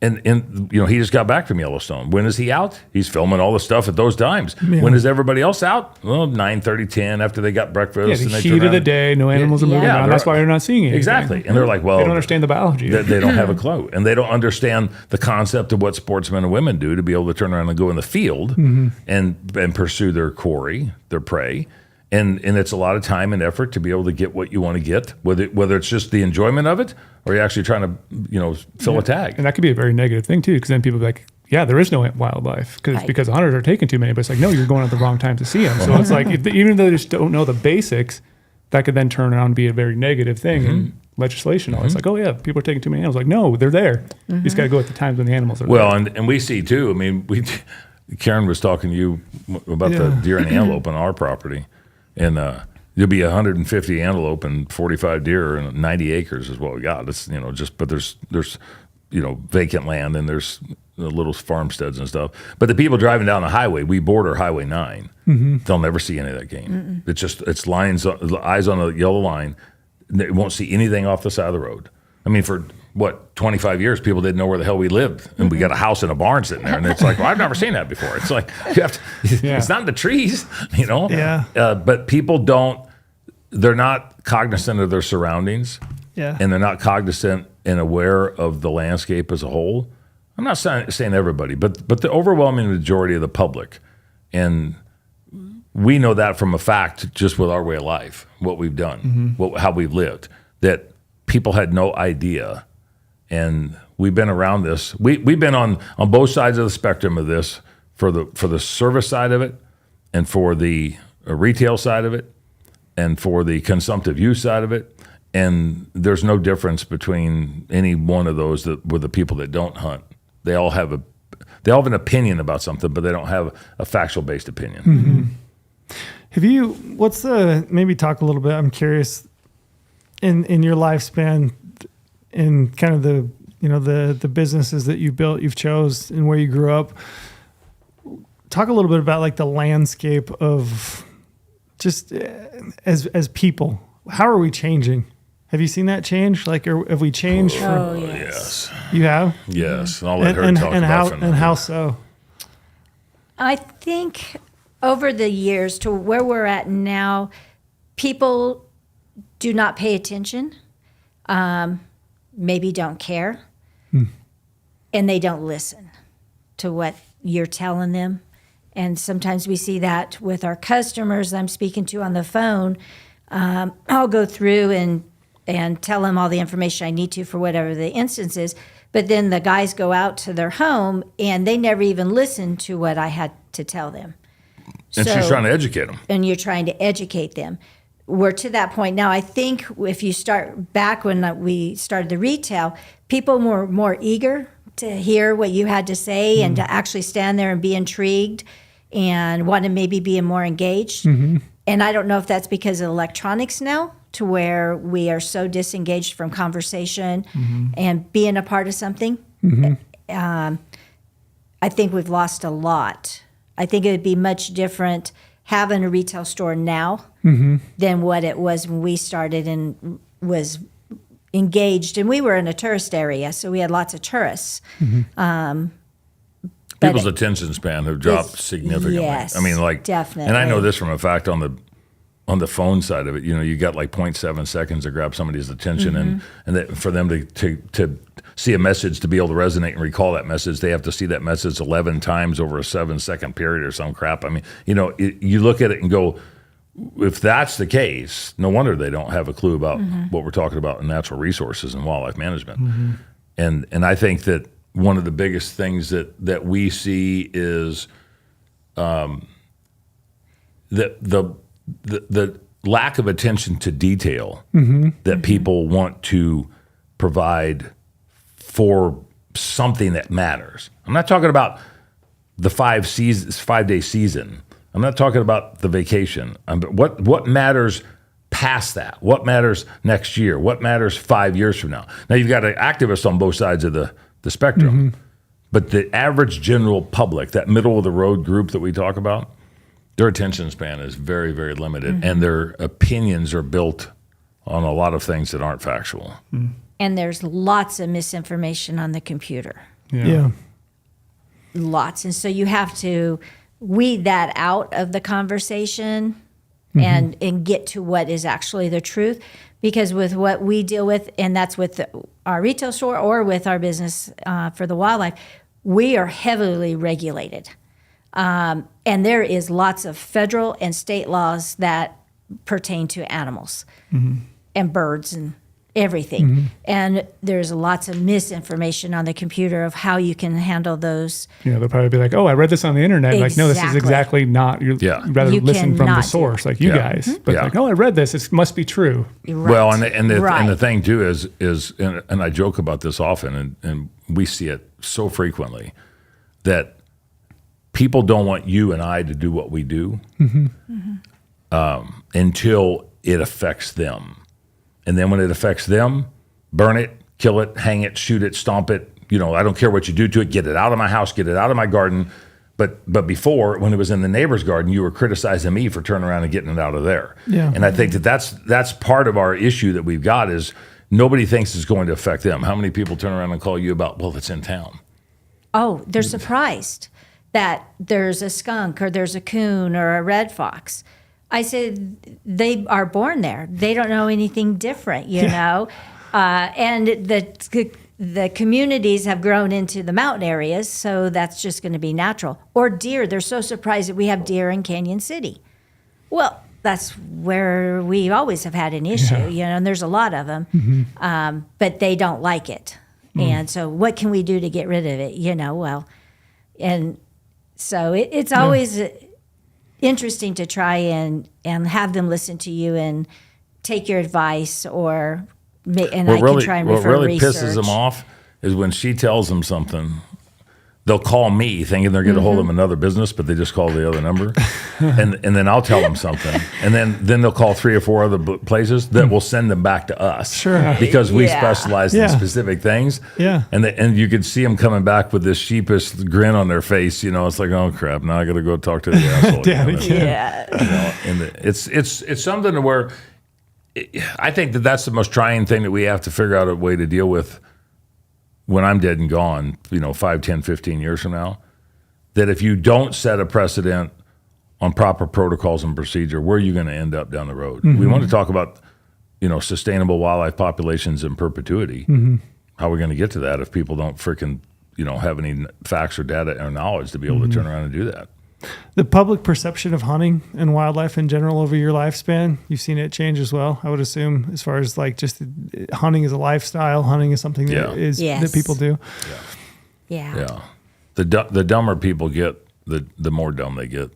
and he just got back from Yellowstone. When is he out? He's filming all the stuff at those times. Yeah. When is everybody else out? Well, 9:30, 10 after they got breakfast. Yeah, the and they heat turn of the around. day, no animals are moving Yeah, around. they're- That's why they're not seeing anything. Exactly. And they're like, well, They don't understand the biology. They don't have a clue. And they don't understand the concept of what sportsmen and women do to be able to turn around and go in the field and pursue their quarry, their prey. And it's a lot of time and effort to be able to get what you want to get, whether it's just the enjoyment of it or you're actually trying to, fill a tag. And that could be a very negative thing too, because then people be like, yeah, there is no wildlife Right. because the hunters are taking too many. But it's like, no, you're going at the wrong time to see them. So it's like, even though they just don't know the basics, that could then turn around and be a very negative thing. And legislation, it's like, oh yeah, people are taking too many animals. Like, no, they're there. You just got to go at the times when the animals are Well, there. and we see too. I mean, Karen was talking to you about the deer and antelope on our property, and there'll be 150 antelope and 45 deer and 90 acres is what we got. It's but there's vacant land and there's little farmsteads and stuff. But the people driving down the highway, we border Highway 9. They'll never see any of that game. It's lines, eyes on a yellow line. They won't see anything off the side of the road. I mean, for 25 years, people didn't know where the hell we lived, and we got a house and a barn sitting there, and it's like, well, I've never seen that before. It's like it's not in the trees, Yeah. But people they're not cognizant of their surroundings, and they're not cognizant and aware of the landscape as a whole. I'm not saying everybody, but the overwhelming majority of the public, and we know that from a fact, just with our way of life, what we've done, how we've lived, that people had no idea. And we've been around this. We've been on both sides of the spectrum of this, for the service side of it, and for the retail side of it, and for the consumptive use side of it. And there's no difference between any one of those with the people that don't hunt. They all have an opinion about something, but they don't have a factual based opinion. Maybe talk a little bit, I'm curious, in your lifespan, in kind of the businesses that you built, you've chose, and where you grew up. Talk a little bit about like the landscape of just as people. How are we changing? Have you seen that change? Like, have we changed? Oh, yes. You have? Yes. I'll let her talk about it. And how so? I think over the years to where we're at now, people do not pay attention, maybe don't care, and they don't listen to what you're telling them. And sometimes we see that with our customers I'm speaking to on the phone. I'll go through and tell them all the information I need to for whatever the instance is. But then the guys go out to their home and they never even listen to what I had to tell them. And she's trying to educate them. And you're trying to educate them. We're to that point now. I think if you start back when we started the retail, people were more eager to hear what you had to say and to actually stand there and be intrigued and want to maybe be more engaged. And I don't know if that's because of electronics now, to where we are so disengaged from conversation and being a part of something. I think we've lost a lot. I think it would be much different having a retail store now than what it was when we started and was engaged. And we were in a tourist area, so we had lots of tourists. People's attention span have dropped significantly. Yes, I mean, like, definitely. And I know this from a fact on the phone side of it. You know, you got like 0.7 seconds to grab somebody's attention, and that for them to see a message, to be able to resonate and recall that message, they have to see that message 11 times over a 7-second period or some crap. I mean, you know, you look at it and go, if that's the case, no wonder they don't have a clue about what we're talking about in natural resources and wildlife management. And I think that one of the biggest things that we see is the lack of attention to detail that people want to provide for something that matters. I'm not talking about the 5-day season. I'm not talking about the vacation. What matters past that? What matters next year? What matters 5 years from now? Now, you've got activists on both sides of the spectrum, but the average general public, that middle of the road group that we talk about, their attention span is very, very limited, and their opinions are built on a lot of things that aren't factual. And there's lots of misinformation on the computer. Yeah. Lots. And so you have to weed that out of the conversation and get to what is actually the truth. Because with what we deal with, and that's with our retail store or with our business for the wildlife, we are heavily regulated. And there is lots of federal and state laws that pertain to animals and birds and everything. And there's lots of misinformation on the computer of how you can handle those. You know, they'll probably be like, oh, I read this on the internet. Like, no, this is exactly not. You'd rather You listen from the cannot source, like you guys. But like, oh, I read this. It must be true. Right. Well, and the thing too is and I joke about this often, and we see it so frequently, that people don't want you and I to do what we do until it affects them. And then when it affects them, burn it, kill it, hang it, shoot it, stomp it. You know, I don't care what you do to it. Get it out of my house, get it out of my garden. But before, when it was in the neighbor's garden, you were criticizing me for turning around and getting it out of there. Yeah. And I think that's part of our issue that we've got is nobody thinks it's going to affect them. How many people turn around and call you about, well, it's in town? Oh, they're surprised that there's a skunk or there's a coon or a red fox. I said, they are born there. They don't know anything different, you know? And the communities have grown into the mountain areas, so that's just going to be natural. Or deer. They're so surprised that we have deer in Canyon City. Well, that's where we always have had an issue, you know, and there's a lot of them. But they don't like it. And so what can we do to get rid of it, you know? Well, and so it's always interesting to try and have them listen to you and take your advice, or can try and refer what really research. pisses them off is when she tells them something, they'll call me thinking they're going to hold them another business, but they just call the other number, and then I'll tell them something, and then they'll call 3 or 4 other places that will send them back to us, because we specialize in specific things, and you could see them coming back with this sheepish grin on their face. You know, it's like, oh crap, now I got to go talk to the asshole. You know, and it's something to where I think that's the most trying thing that we have to figure out a way to deal with when I'm dead and gone, you know, 5, 10, 15 years from now, that if you don't set a precedent on proper protocols and procedure, where are you going to end up down the road? We want to talk about, you know, sustainable wildlife populations in perpetuity. How are we going to get to that if people don't freaking, you know, have any facts or data or knowledge to be able to turn around and do that? The public perception of hunting and wildlife in general over your lifespan, you've seen it change as well, I would assume, as far as like just hunting is a lifestyle, hunting is something that that people do. Yeah. The dumber people get, the more dumb they get.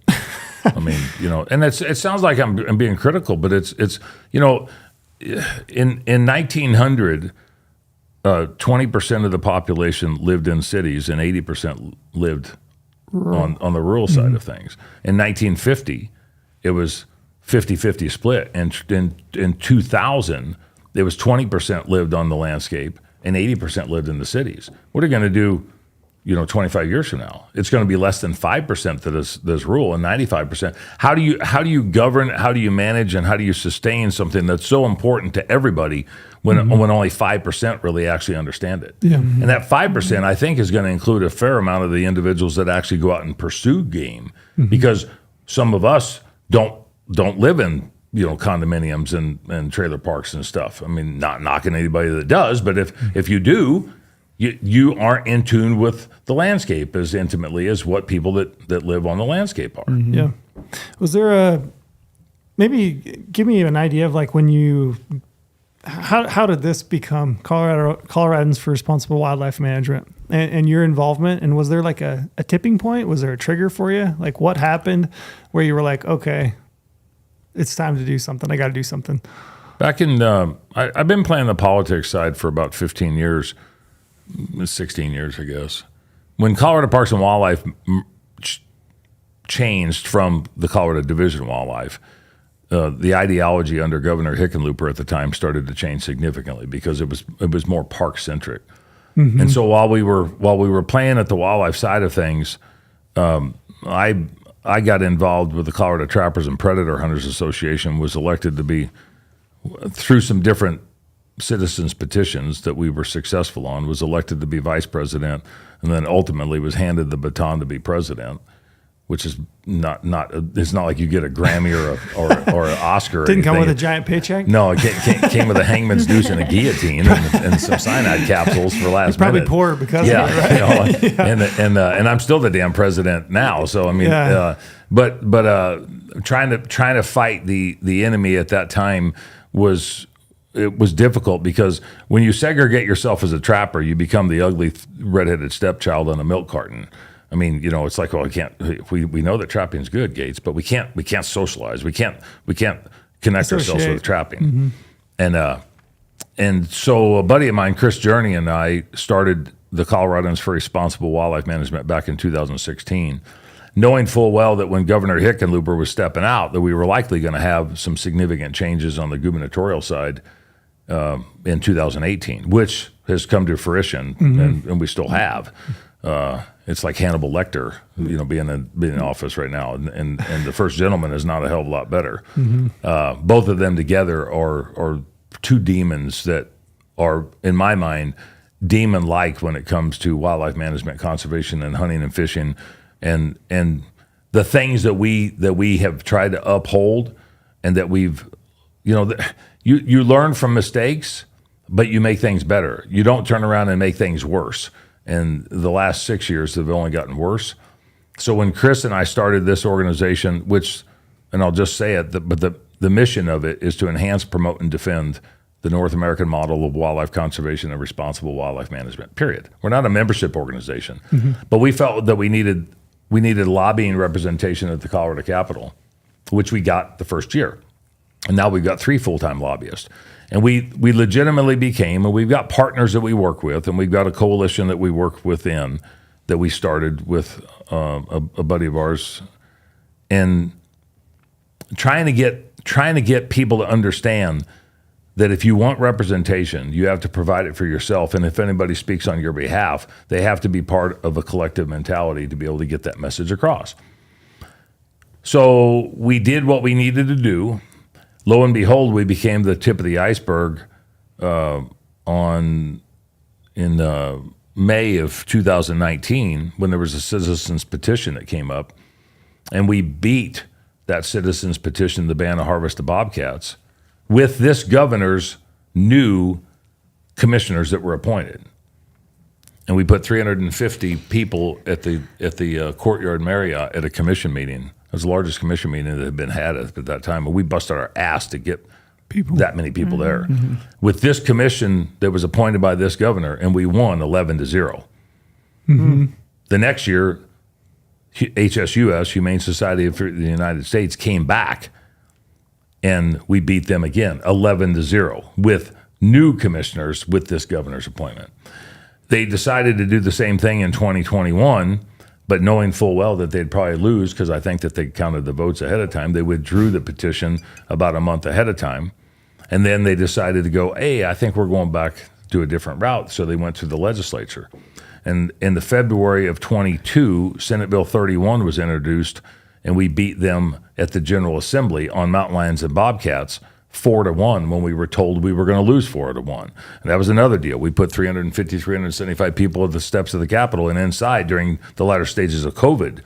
I mean, you know, and it sounds like I'm being critical, but it's you know, in 1900, 20% of the population lived in cities and 80% lived on the rural side of things. In 1950, it was 50-50 split. And in 2000, it was 20% lived on the landscape and 80% lived in the cities. What are you going to do 25 years from now. It's going to be less than 5% that is rural, and 95%. How do you govern? How do you manage? And how do you sustain something that's so important to everybody when only 5% really actually understand it? Yeah. And that 5%, I think, is going to include a fair amount of the individuals that actually go out and pursue game, because some of us don't live in condominiums and trailer parks and stuff. I mean, not knocking anybody that does, but if you do, you aren't in tune with the landscape as intimately as what people that live on the landscape are. Yeah. Was there maybe give me an idea of like when you, how did this become Coloradans for Responsible Wildlife Management and your involvement? And was there like a tipping point? Was there a trigger for you? Like what happened where you were like, okay, it's time to do something. I got to do something. Back in, I've been playing the politics side for about 15 years. 16 years, I guess. When Colorado Parks and Wildlife changed from the Colorado Division of Wildlife, the ideology under Governor Hickenlooper at the time started to change significantly because it was more park centric. And so while we were playing at the wildlife side of things, I got involved with the Colorado Trappers and Predator Hunters Association. Was elected to be, through some different citizens petitions that we were successful on, was elected to be vice president, and then ultimately was handed the baton to be president, which is not it's not like you get a Grammy or an Oscar. Didn't come with a giant paycheck? No, it came with a hangman's noose and a guillotine and some cyanide capsules for last probably minute. poor because of it, right? And I'm still the damn president now. So I mean, but trying to fight the enemy at that time was difficult, because when you segregate yourself as a trapper, you become the ugly redheaded stepchild on a milk carton. I mean, it's like, well, we know that trapping is good, Gates, but we can't socialize. We can't connect ourselves with trapping. And so a buddy of mine, Chris Journey, and I started the Coloradans for Responsible Wildlife Management back in 2016, knowing full well that when Governor Hickenlooper was stepping out, that we were likely going to have some significant changes on the gubernatorial side in 2018, which has come to fruition, and we still have. It's like Hannibal Lecter, being in office right now, and the first gentleman is not a hell of a lot better. Both of them together are two demons that are, in my mind, demon-like when it comes to wildlife management, conservation, and hunting and fishing, and the things that we have tried to uphold, and that we've, you learn from mistakes, but you make things better. You don't turn around and make things worse. And the last 6 years have only gotten worse. So when Chris and I started this organization, which, and I'll just say it, but the mission of it is to enhance, promote, and defend the North American model of wildlife conservation and responsible wildlife management, period. We're not a membership organization, but we felt that we needed lobbying representation at the Colorado Capitol, which we got the first year. And now we've got 3 full-time lobbyists. And we legitimately became, and we've got partners that we work with, and we've got a coalition that we work within that we started with a buddy of ours, and trying to get people to understand that if you want representation, you have to provide it for yourself. And if anybody speaks on your behalf, they have to be part of a collective mentality to be able to get that message across. So we did what we needed to do. Lo and behold, we became the tip of the iceberg in May of 2019, when there was a citizens petition that came up, and we beat that citizens petition to ban the harvest of bobcats with this governor's new commissioners that were appointed. And we put 350 people at the Courtyard Marriott at a commission meeting. It was the largest commission meeting that had been had at that time, and we busted our ass to get that many people there. With this commission that was appointed by this governor, and we won 11-0. The next year, HSUS, Humane Society of the United States, came back, and we beat them again, 11-0, with new commissioners with this governor's appointment. They decided to do the same thing in 2021, but knowing full well that they'd probably lose, because I think that they counted the votes ahead of time, they withdrew the petition about a month ahead of time. And then they decided to go, hey, I think we're going back to a different route. So they went to the legislature. And in the February of 22, Senate Bill 31 was introduced, and we beat them at the General Assembly on mountain lions and bobcats 4-1 when we were told we were going to lose 4-1. And that was another deal. We put 350, 375 people at the steps of the Capitol and inside during the latter stages of COVID.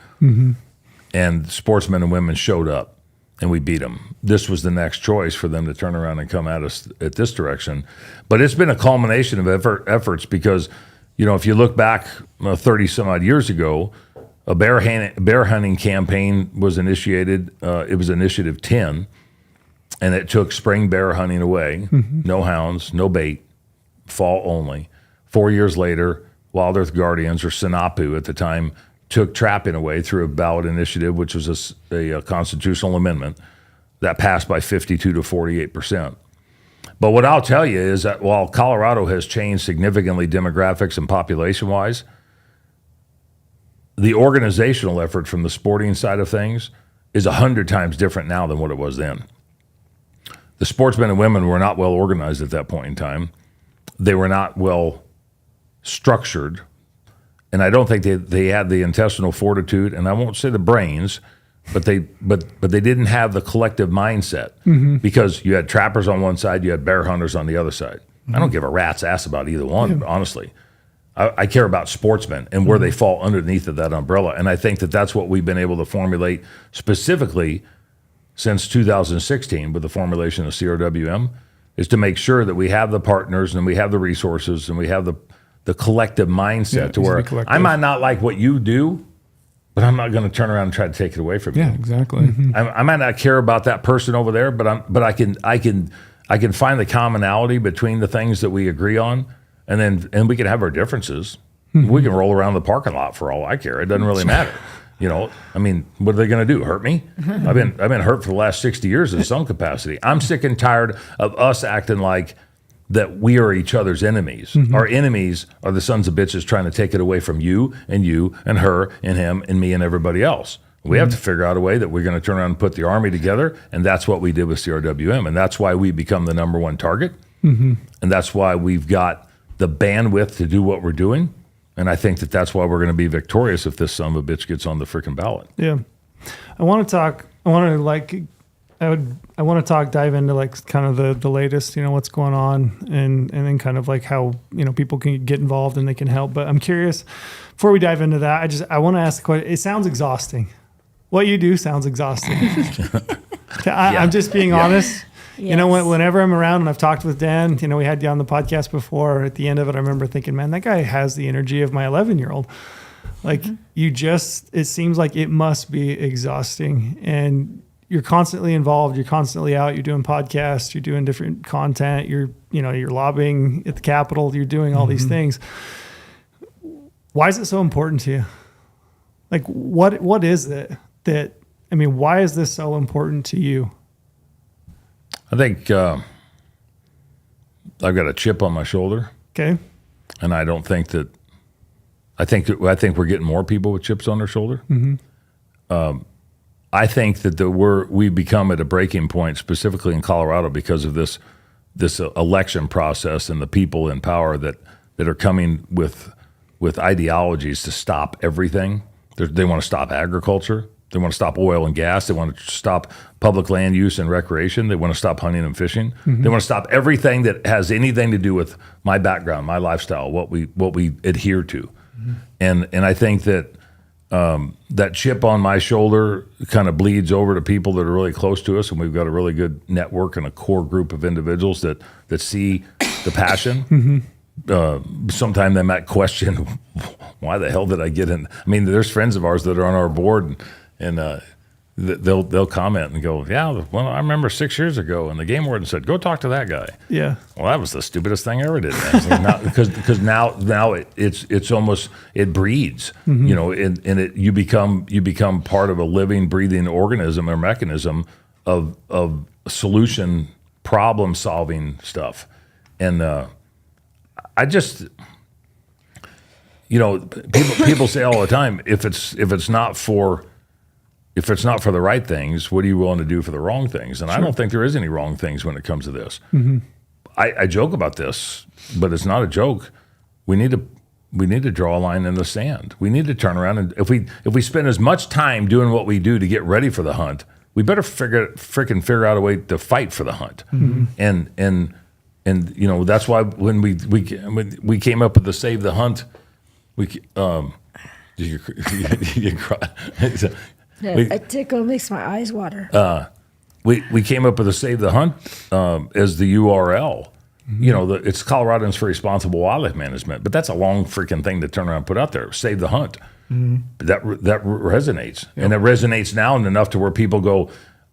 And sportsmen and women showed up, and we beat them. This was the next choice for them to turn around and come at us at this direction. But it's been a culmination of efforts because, you know, if you look back 30 some odd years ago, a bear hunting campaign was initiated. It was Initiative 10, and it took spring bear hunting away. No hounds, no bait, fall only. 4 years later, Wild Earth Guardians, or SNAPU at the time, took trapping away through a ballot initiative, which was a constitutional amendment that passed by 52 to 48%. But what I'll tell you is that while Colorado has changed significantly demographics and population-wise, the organizational effort from the sporting side of things is 100 times different now than what it was then. The sportsmen and women were not well organized at that point in time. They were not well structured. And I don't think they had the intestinal fortitude, and I won't say the brains, but they didn't have the collective mindset because you had trappers on one side, you had bear hunters on the other side. I don't give a rat's ass about either one, honestly. I care about sportsmen and where they fall underneath of that umbrella, and I think that that's what we've been able to formulate specifically since 2016 with the formulation of CRWM, is to make sure that we have the partners and we have the resources and we have the collective mindset to where I might not like what you do, but I'm not going to turn around and try to take it away from you. Yeah, exactly. I might not care about that person over there, but I can find the commonality between the things that we agree on, and we can have our differences. We can roll around the parking lot for all I care. It doesn't really matter. You know, I mean, what are they going to do? Hurt me? I've been hurt for the last 60 years in some capacity. I'm sick and tired of us acting like that we are each other's enemies. Our enemies are the sons of bitches trying to take it away from you and her and him and me and everybody else. We have to figure out a way that we're going to turn around and put the Army together, and that's what we did with CRWM, and that's why we become the #1 target, and that's why we've got the bandwidth to do what we're doing. And I think that that's why we're going to be victorious if this son of a bitch gets on the freaking ballot. Yeah. I want to dive into like kind of the latest, you know, what's going on and then kind of like how, you know, people can get involved and they can help. But I'm curious, before we dive into that, I want to ask the question. It sounds exhausting. What you do sounds exhausting. I'm just being honest. Yes. You know, whenever I'm around and I've talked with Dan, you know, we had you on the podcast before. At the end of it, I remember thinking, man, that guy has the energy of my 11-year-old. Like it seems like it must be exhausting. And you're constantly involved. You're constantly out. You're doing podcasts. You're doing different content. You're lobbying at the Capitol. You're doing all these things. Why is it so important to you? Like, what is it why is this so important to you? I think I've got a chip on my shoulder. Okay. And I don't think that. I think we're getting more people with chips on their shoulder. I think that we've become at a breaking point, specifically in Colorado, because of this election process and the people in power that are coming with ideologies to stop everything. They want to stop agriculture. They want to stop oil and gas. They want to stop public land use and recreation. They want to stop hunting and fishing. They want to stop everything that has anything to do with my background, my lifestyle, what we adhere to. And I think that that chip on my shoulder kind of bleeds over to people that are really close to us, and we've got a really good network and a core group of individuals that see the passion. Sometimes they might question, why the hell did I get in? I mean, there's friends of ours that are on our board, and they'll comment and go, yeah, well, I remember 6 years ago, and the game warden said, go talk to that guy. Yeah. Well, that was the stupidest thing I ever did. Because now it's almost, it breeds, you know, and you become part of a living, breathing organism or mechanism of solution, problem solving stuff, and I just, you know, people say all the time, if it's not for the right things, what are you willing to do for the wrong things? And I don't think there is any wrong things when it comes to this. I joke about this, but it's not a joke. We need we need to draw a line in the sand. We need to turn around, and if we spend as much time doing what we do to get ready for the hunt, we better figure out a way to fight for the hunt. And that's why when we came up with the Save the Hunt, you cry. A tickle makes my eyes water. We came up with the Save the Hunt as the URL. It's Coloradans for Responsible Wildlife Management, but that's a long freaking thing to turn around and put out there. Save the Hunt. That resonates, and it resonates now enough to where people go,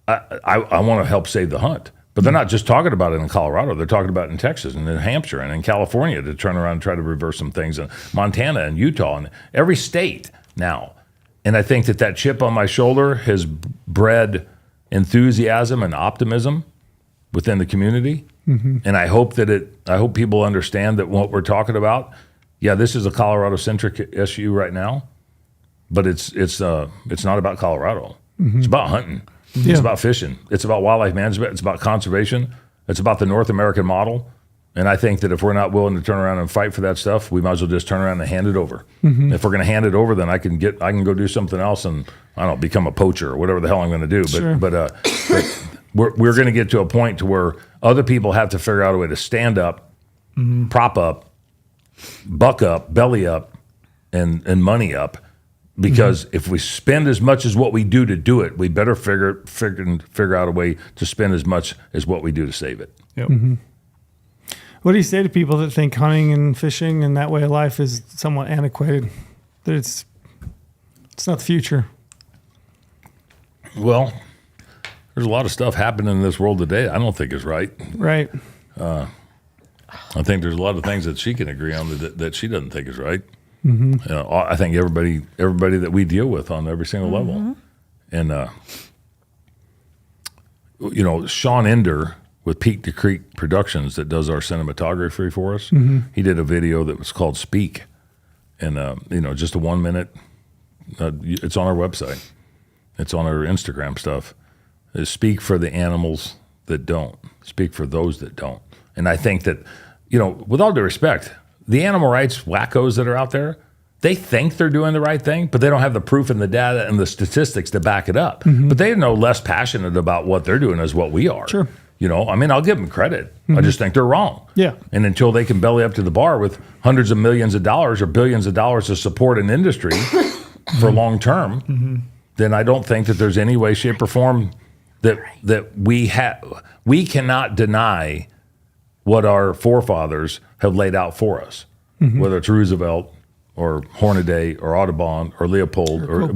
I want to help save the hunt. But they're not just talking about it in Colorado. They're talking about it in Texas and in Hampshire and in California to turn around and try to reverse some things, in Montana and Utah and every state now. And I think that chip on my shoulder has bred enthusiasm and optimism within the community. And I hope people understand that what we're talking about, this is a Colorado-centric issue right now, but it's not about Colorado. It's about hunting. It's about fishing. It's about wildlife management. It's about conservation. It's about the North American model. And I think that if we're not willing to turn around and fight for that stuff, we might as well just turn around and hand it over. If we're going to hand it over, then I can go do something else and, I don't know, become a poacher or whatever the hell I'm going to do. But we're going to get to a point to where other people have to figure out a way to stand up, prop up, buck up, belly up, and money up. Because if we spend as much as what we do to do it, we better figure out a way to spend as much as what we do to save it. Yep. What do you say to people that think hunting and fishing and that way of life is somewhat antiquated? That it's not the future? Well, there's a lot of stuff happening in this world today I don't think is right. Right. I think there's a lot of things that she can agree on that she doesn't think is right. I think everybody that we deal with on every single level. And, Sean Ender with Peak to Creek Productions that does our cinematography for us, he did a video that was called Speak. And, just a 1 minute, it's on our website. It's on our Instagram stuff. Is speak for the animals that don't. Speak for those that don't. And I think that, with all due respect, the animal rights wackos that are out there, they think they're doing the right thing, but they don't have the proof and the data and the statistics to back it up. But they're no less passionate about what they're doing as what we are. Sure. I'll give them credit. I just think they're wrong. Yeah. And until they can belly up to the bar with hundreds of millions of dollars or billions of dollars to support an industry for long term, then I don't think that there's any way, shape, or form that we cannot deny what our forefathers have laid out for us, whether it's Roosevelt or Hornaday or Audubon or Leopold or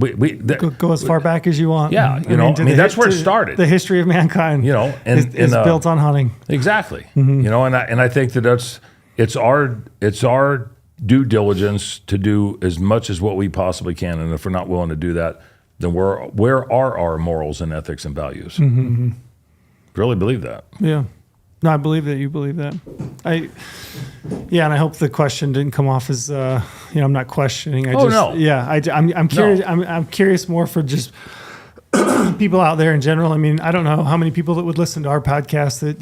go as far back as you want. Yeah, that's where it started. The history of mankind, is built on hunting. Exactly. And I think that it's our due diligence to do as much as what we possibly can, and if we're not willing to do that, then where are our morals and ethics and values? Really believe that. Yeah. No, I believe that you believe that. And I hope the question didn't come off as, I'm not questioning. No. Yeah, I'm curious. No. I'm curious more for just people out there in general. I mean, I don't know how many people that would listen to our podcast that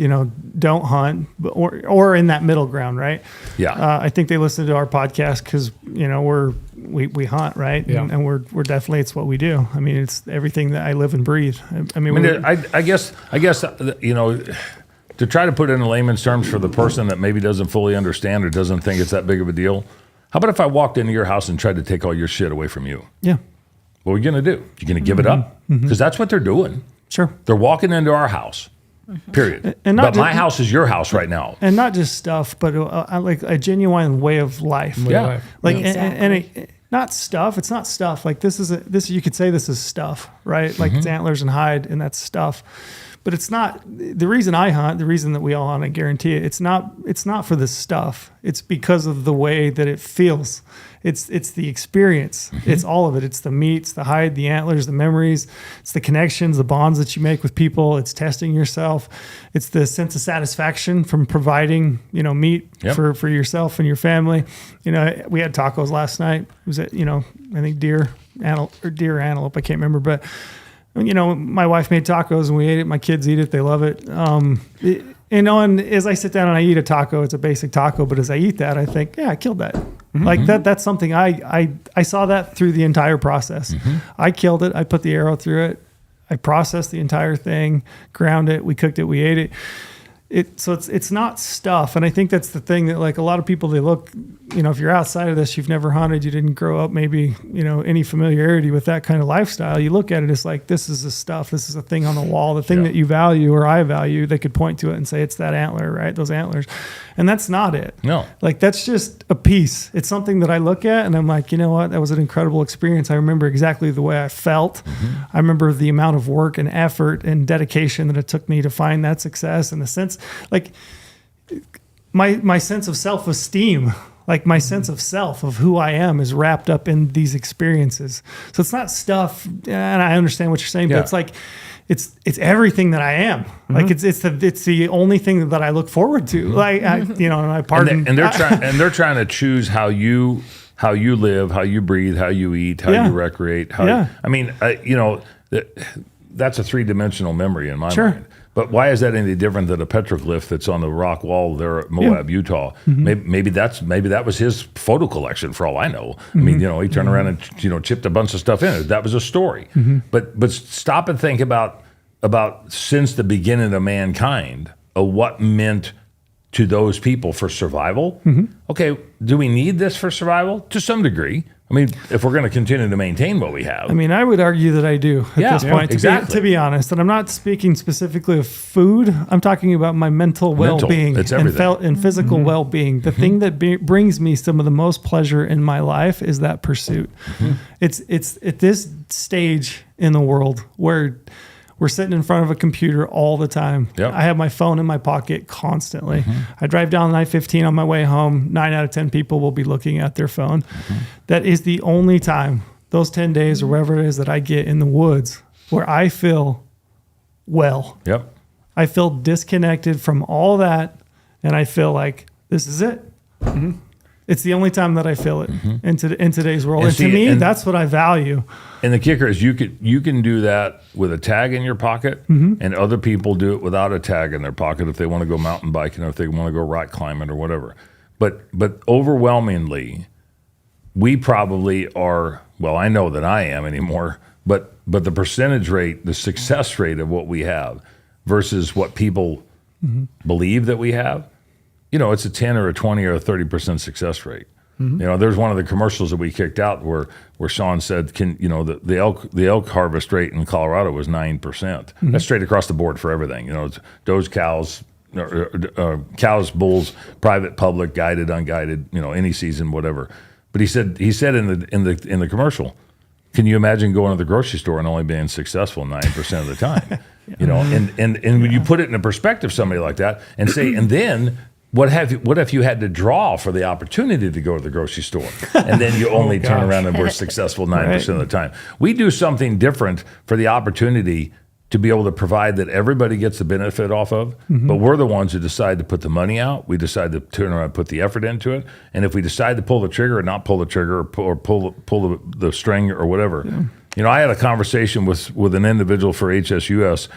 don't hunt, or in that middle ground, right? Yeah. I think they listen to our podcast because we hunt, right? Yeah. And we're definitely, it's what we do. I mean, it's everything that I live and breathe. I guess to try to put it in layman's terms for the person that maybe doesn't fully understand or doesn't think it's that big of a deal, how about if I walked into your house and tried to take all your shit away from you? Yeah. What are we going to do? You're going to give it up? Because that's what they're doing. Sure. They're walking into our house, period. My house is your house right now. And not just stuff, but like a genuine way of life. Yeah. Like, exactly. and not stuff. It's not stuff. Like this you could say this is stuff, right? Like it's antlers and hide, and that's stuff. But it's not the reason I hunt, the reason that we all hunt, I guarantee it. It's not for the stuff. It's because of the way that it feels. It's the experience. It's all of it. It's the meat, it's the hide, the antlers, the memories. It's the connections, the bonds that you make with people. It's testing yourself. It's the sense of satisfaction from providing, meat for yourself and your family. We had tacos last night. It was I think deer or antelope. I can't remember, but my wife made tacos and we ate it. My kids eat it. They love it. And as I sit down and I eat a taco, it's a basic taco. But as I eat that, I think, I killed that. Like that's something I saw that through the entire process. I killed it. I put the arrow through it. I processed the entire thing, ground it, we cooked it, we ate it. So it's not stuff. And I think that's the thing that like a lot of people, they look, if you're outside of this, you've never hunted, you didn't grow up, maybe, any familiarity with that kind of lifestyle. You look at it as like, this is the stuff, this is a thing on the wall, the thing that you value or I value, they could point to it and say, it's that antler, right? Those antlers. And that's not it. No. Like that's just a piece. It's something that I look at and I'm like, you know what? That was an incredible experience. I remember exactly the way I felt. I remember the amount of work and effort and dedication that it took me to find that success, and the sense, like my sense of self-esteem, like my sense of self, of who I am, is wrapped up in these experiences. So it's not stuff, and I understand what you're saying, but it's like, it's everything that I am. Like it's the only thing that I look forward to. Like I pardon. And they're trying to choose how you live, how you breathe, how you eat, how you recreate. That's a 3-dimensional memory in my mind. But why is that any different than a petroglyph that's on the rock wall there at Moab, Utah? Maybe that was his photo collection for all I know. I mean, he turned around and chipped a bunch of stuff in it. That was a story. But stop and think about since the beginning of mankind, what meant to those people for survival. Okay, do we need this for survival? To some degree. I mean, if we're going to continue to maintain what we have. I mean, I would argue that I do at this point, to be honest. And I'm not speaking specifically of food. I'm talking about my mental well-being and physical well-being. The thing that brings me some of the most pleasure in my life is that pursuit. It's at this stage in the world where we're sitting in front of a computer all the time. I have my phone in my pocket constantly. I drive down I-15 on my way home. 9 out of 10 people will be looking at their phone. That is the only time, those 10 days or whatever it is, that I get in the woods where I feel well. I feel disconnected from all that, and I feel like this is it. It's the only time that I feel it in today's world. And to me, that's what I value. And the kicker is you can do that with a tag in your pocket, and other people do it without a tag in their pocket if they want to go mountain biking or if they want to go rock climbing or whatever. But overwhelmingly, we probably are, well, I know that I am anymore, but the percentage rate, the success rate of what we have versus what people believe that we have, it's a 10 or a 20 or a 30% success rate. There's one of the commercials that we kicked out where Sean said, the elk harvest rate in Colorado was 9%. That's straight across the board for everything. It's does, cows, cows, bulls, private, public, guided, unguided, any season, whatever. But he said in the commercial, can you imagine going to the grocery store and only being successful 9% of the time? And when you put it in a perspective, somebody like that, and say, and then what if you had to draw for the opportunity to go to the grocery store, and then you only turn around and were successful 9% of the time? We do something different for the opportunity to be able to provide that everybody gets the benefit off of, but we're the ones who decide to put the money out. We decide to turn around and put the effort into it. And if we decide to pull the trigger or not pull the trigger or pull the string or whatever. I had a conversation with an individual for HSUS,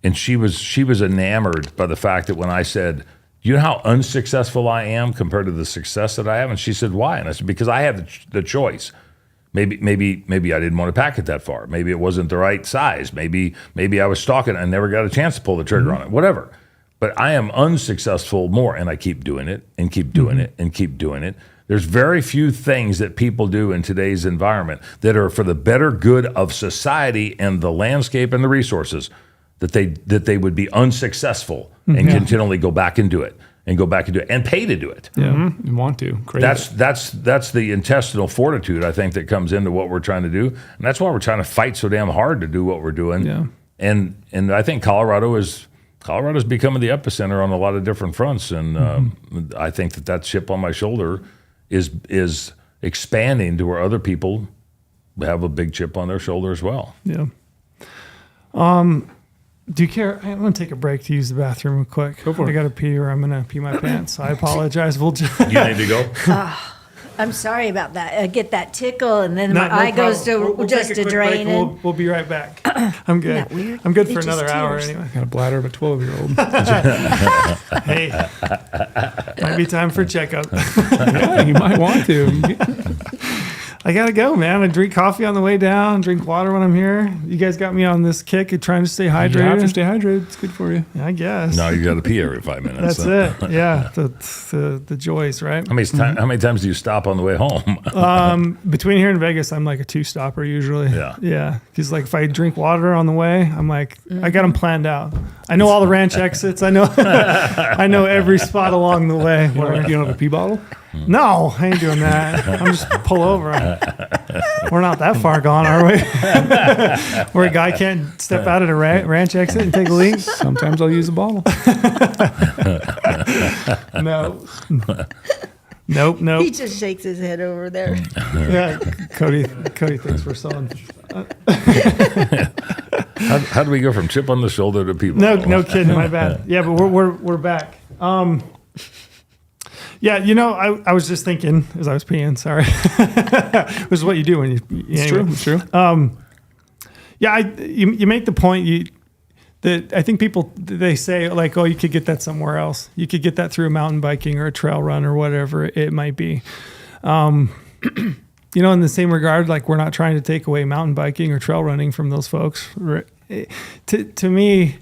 and she was enamored by the fact that when I said, you know how unsuccessful I am compared to the success that I have? And she said, why? And I said, because I have the choice. Maybe I didn't want to pack it that far. Maybe it wasn't the right size. Maybe I was stalking it and never got a chance to pull the trigger on it, whatever. But I am unsuccessful more, and I keep doing it and keep doing it and keep doing it. There's very few things that people do in today's environment that are for the better good of society and the landscape and the resources that they would be unsuccessful and continually go back and do it and pay to do it. You want to. Crazy. That's the intestinal fortitude, I think, that comes into what we're trying to do. And that's why we're trying to fight so damn hard to do what we're doing. And I think Colorado's becoming the epicenter on a lot of different fronts. And I think that chip on my shoulder is expanding to where other people have a big chip on their shoulder as well. Do you care? I'm going to take a break to use the bathroom real quick. Go for it. I got to pee or I'm going to pee my pants. So I apologize. We'll just... You need to go? I'm sorry about that. I get that tickle, and then No, my no eye goes problem. to We'll just take a to quick break drain and it. we'll be right back. I'm good. Isn't that weird? I'm good for It just another hour tears. anyway. Got a bladder of a 12-year-old. Hey, might be time for a checkup. Yeah, you might want to. I gotta go, man. I drink coffee on the way down, drink water when I'm here. You guys got me on this kick of trying to stay hydrated. You have to stay hydrated. It's good for you. I guess. No, you got to pee every 5 minutes. That's it. Yeah, the joys, right? How many times do you stop on the way home? Between here and Vegas, I'm like a 2-stopper usually. Yeah. Because like if I drink water on the way, I'm like I got them planned out. I know all the ranch exits. I know I know every spot along the way. You don't have a pee bottle? No, I ain't doing that. I'm just pull over. We're not that far gone, are we? Where a guy can't step out at a ranch exit and take a leak. Sometimes I'll use a bottle. No. Nope. He just shakes his head over there. Yeah, Cody thinks we're selling. How do we go from chip on the shoulder to people? No kidding. My bad. Yeah, but we're back. Yeah, I was just thinking as I was peeing. Sorry, this is what you do when you. It's true. Yeah, you make the point. That I think people they say like, oh, you could get that somewhere else. You could get that through mountain biking or a trail run or whatever it might be. In the same regard, like we're not trying to take away mountain biking or trail running from those folks. To me,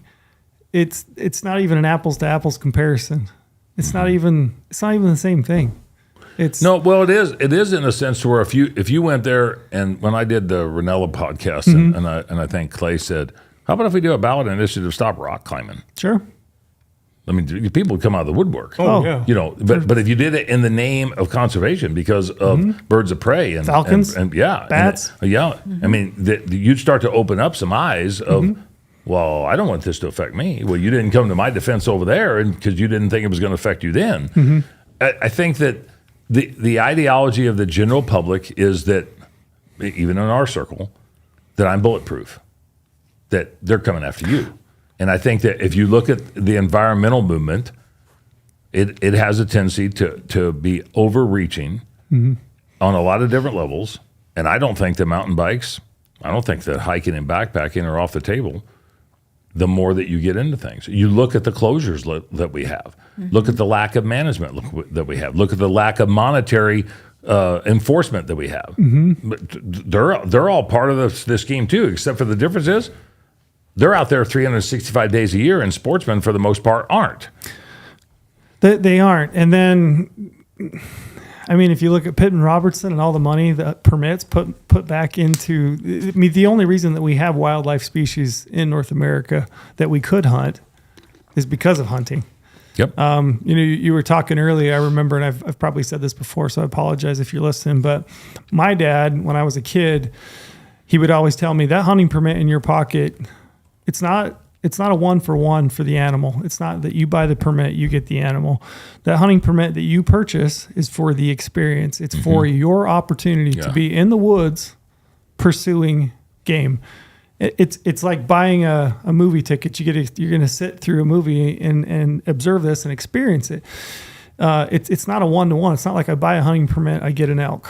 it's not even an apples to apples comparison. It's not even the same thing. It is. It is in a sense to where if you went there, and when I did the Ranella podcast, and I think Clay said, how about if we do a ballot initiative, stop rock climbing? Sure. I mean, people would come out of the woodwork. Oh, yeah. But if you did it in the name of conservation because of birds of prey and falcons, and bats, I mean, you'd start to open up some eyes of, well, I don't want this to affect me. Well, you didn't come to my defense over there, and because you didn't think it was going to affect you then. I think that the ideology of the general public is that, even in our circle, that I'm bulletproof, that they're coming after you. And I think that if you look at the environmental movement, it has a tendency to be overreaching on a lot of different levels. And I don't think that mountain bikes, I don't think that hiking and backpacking are off the table the more that you get into things. You look at the closures that we have. Look at the lack of management that we have. Look at the lack of monetary enforcement that we have. But they're all part of this scheme too, except for the difference is they're out there 365 days a year, and sportsmen, for the most part, aren't. They aren't. And then, I mean, if you look at Pitt and Robertson and all the money that permits put back into, I mean, the only reason that we have wildlife species in North America that we could hunt is because of hunting. Yep. You were talking earlier, I remember, and I've probably said this before, so I apologize if you're listening, but my dad, when I was a kid, he would always tell me that hunting permit in your pocket, it's not a 1-for-1 for the animal. It's not that you buy the permit, you get the animal. That hunting permit that you purchase is for the experience. It's for your opportunity to be in the woods pursuing game. It's like buying a movie ticket. You're going to sit through a movie and observe this and experience it. It's not a 1-to-1. It's not like I buy a hunting permit, I get an elk.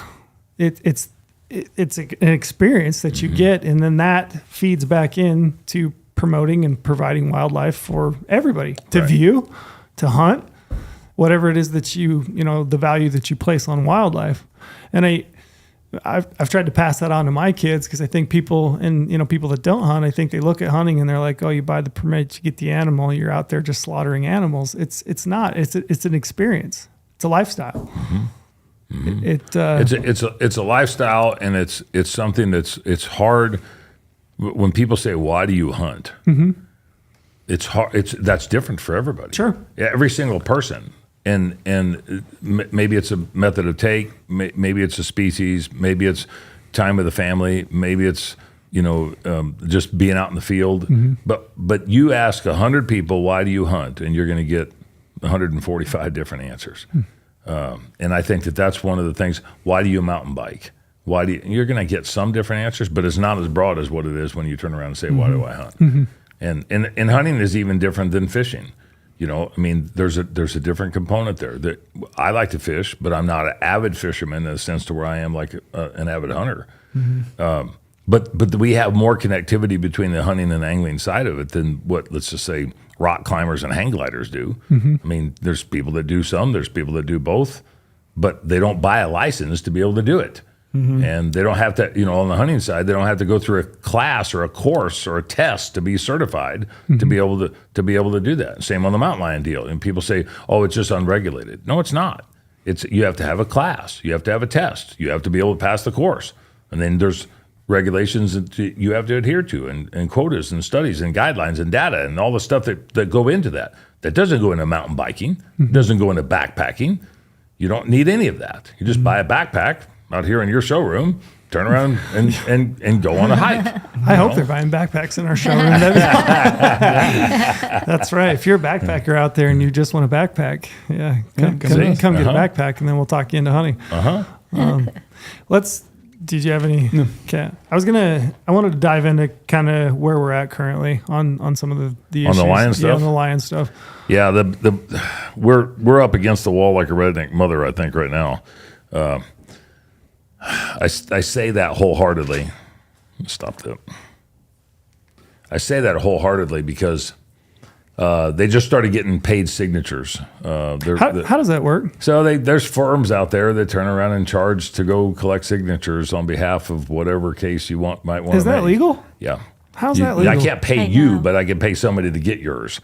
It's an experience that you get, and then that feeds back into promoting and providing wildlife for everybody to view, to hunt, whatever it is that the value that you place on wildlife. And I've tried to pass that on to my kids, because I think people that don't hunt, I think they look at hunting and they're like, oh, you buy the permit, you get the animal, you're out there just slaughtering animals. It's not. It's an experience. It's a lifestyle. It's a lifestyle, and it's something it's hard. When people say, why do you hunt? It's hard. That's different for everybody. Sure. Yeah, every single person. And maybe it's a method of take, maybe it's a species, maybe it's time with the family, maybe it's just being out in the field. But you ask 100 people, why do you hunt? And you're going to get 145 different answers. And I think that's one of the things. Why do you mountain bike? You're going to get some different answers, but it's not as broad as what it is when you turn around and say, why do I hunt? And hunting is even different than fishing. I mean, there's a different component there. That I like to fish, but I'm not an avid fisherman in the sense to where I am like an avid hunter. But we have more connectivity between the hunting and angling side of it than what, let's just say, rock climbers and hang gliders do. I mean, there's people that do some, there's people that do both, but they don't buy a license to be able to do it. And they don't have to, on the hunting side, they don't have to go through a class or a course or a test to be certified to be able to do that. Same on the mountain lion deal. And people say, "Oh, it's just unregulated." No, it's not. You have to have a class, you have to have a test, you have to be able to pass the course, and then there's regulations that you have to adhere to, and quotas and studies and guidelines and data and all the stuff that go into that. That doesn't go into mountain biking, doesn't go into backpacking. You don't need any of that. You just buy a backpack out here in your showroom, turn around and go on a hike. I hope they're buying backpacks in our showroom. That's right. If you're a backpacker out there and you just want a backpack, come get a backpack, and then we'll talk you into hunting. Did you have any? No. Okay. I wanted to dive into kind of where we're at currently on some of the issues. On the lion stuff? Yeah, on the lion stuff. Yeah, we're up against the wall like a redneck mother, I think, right now. I say that wholeheartedly. Stop that. I say that wholeheartedly because they just started getting paid signatures. How does that work? So there's firms out there that turn around and charge to go collect signatures on behalf of whatever case you might want to make. Is that legal? Yeah. How's that legal? I can't pay you, but I can pay somebody to get yours.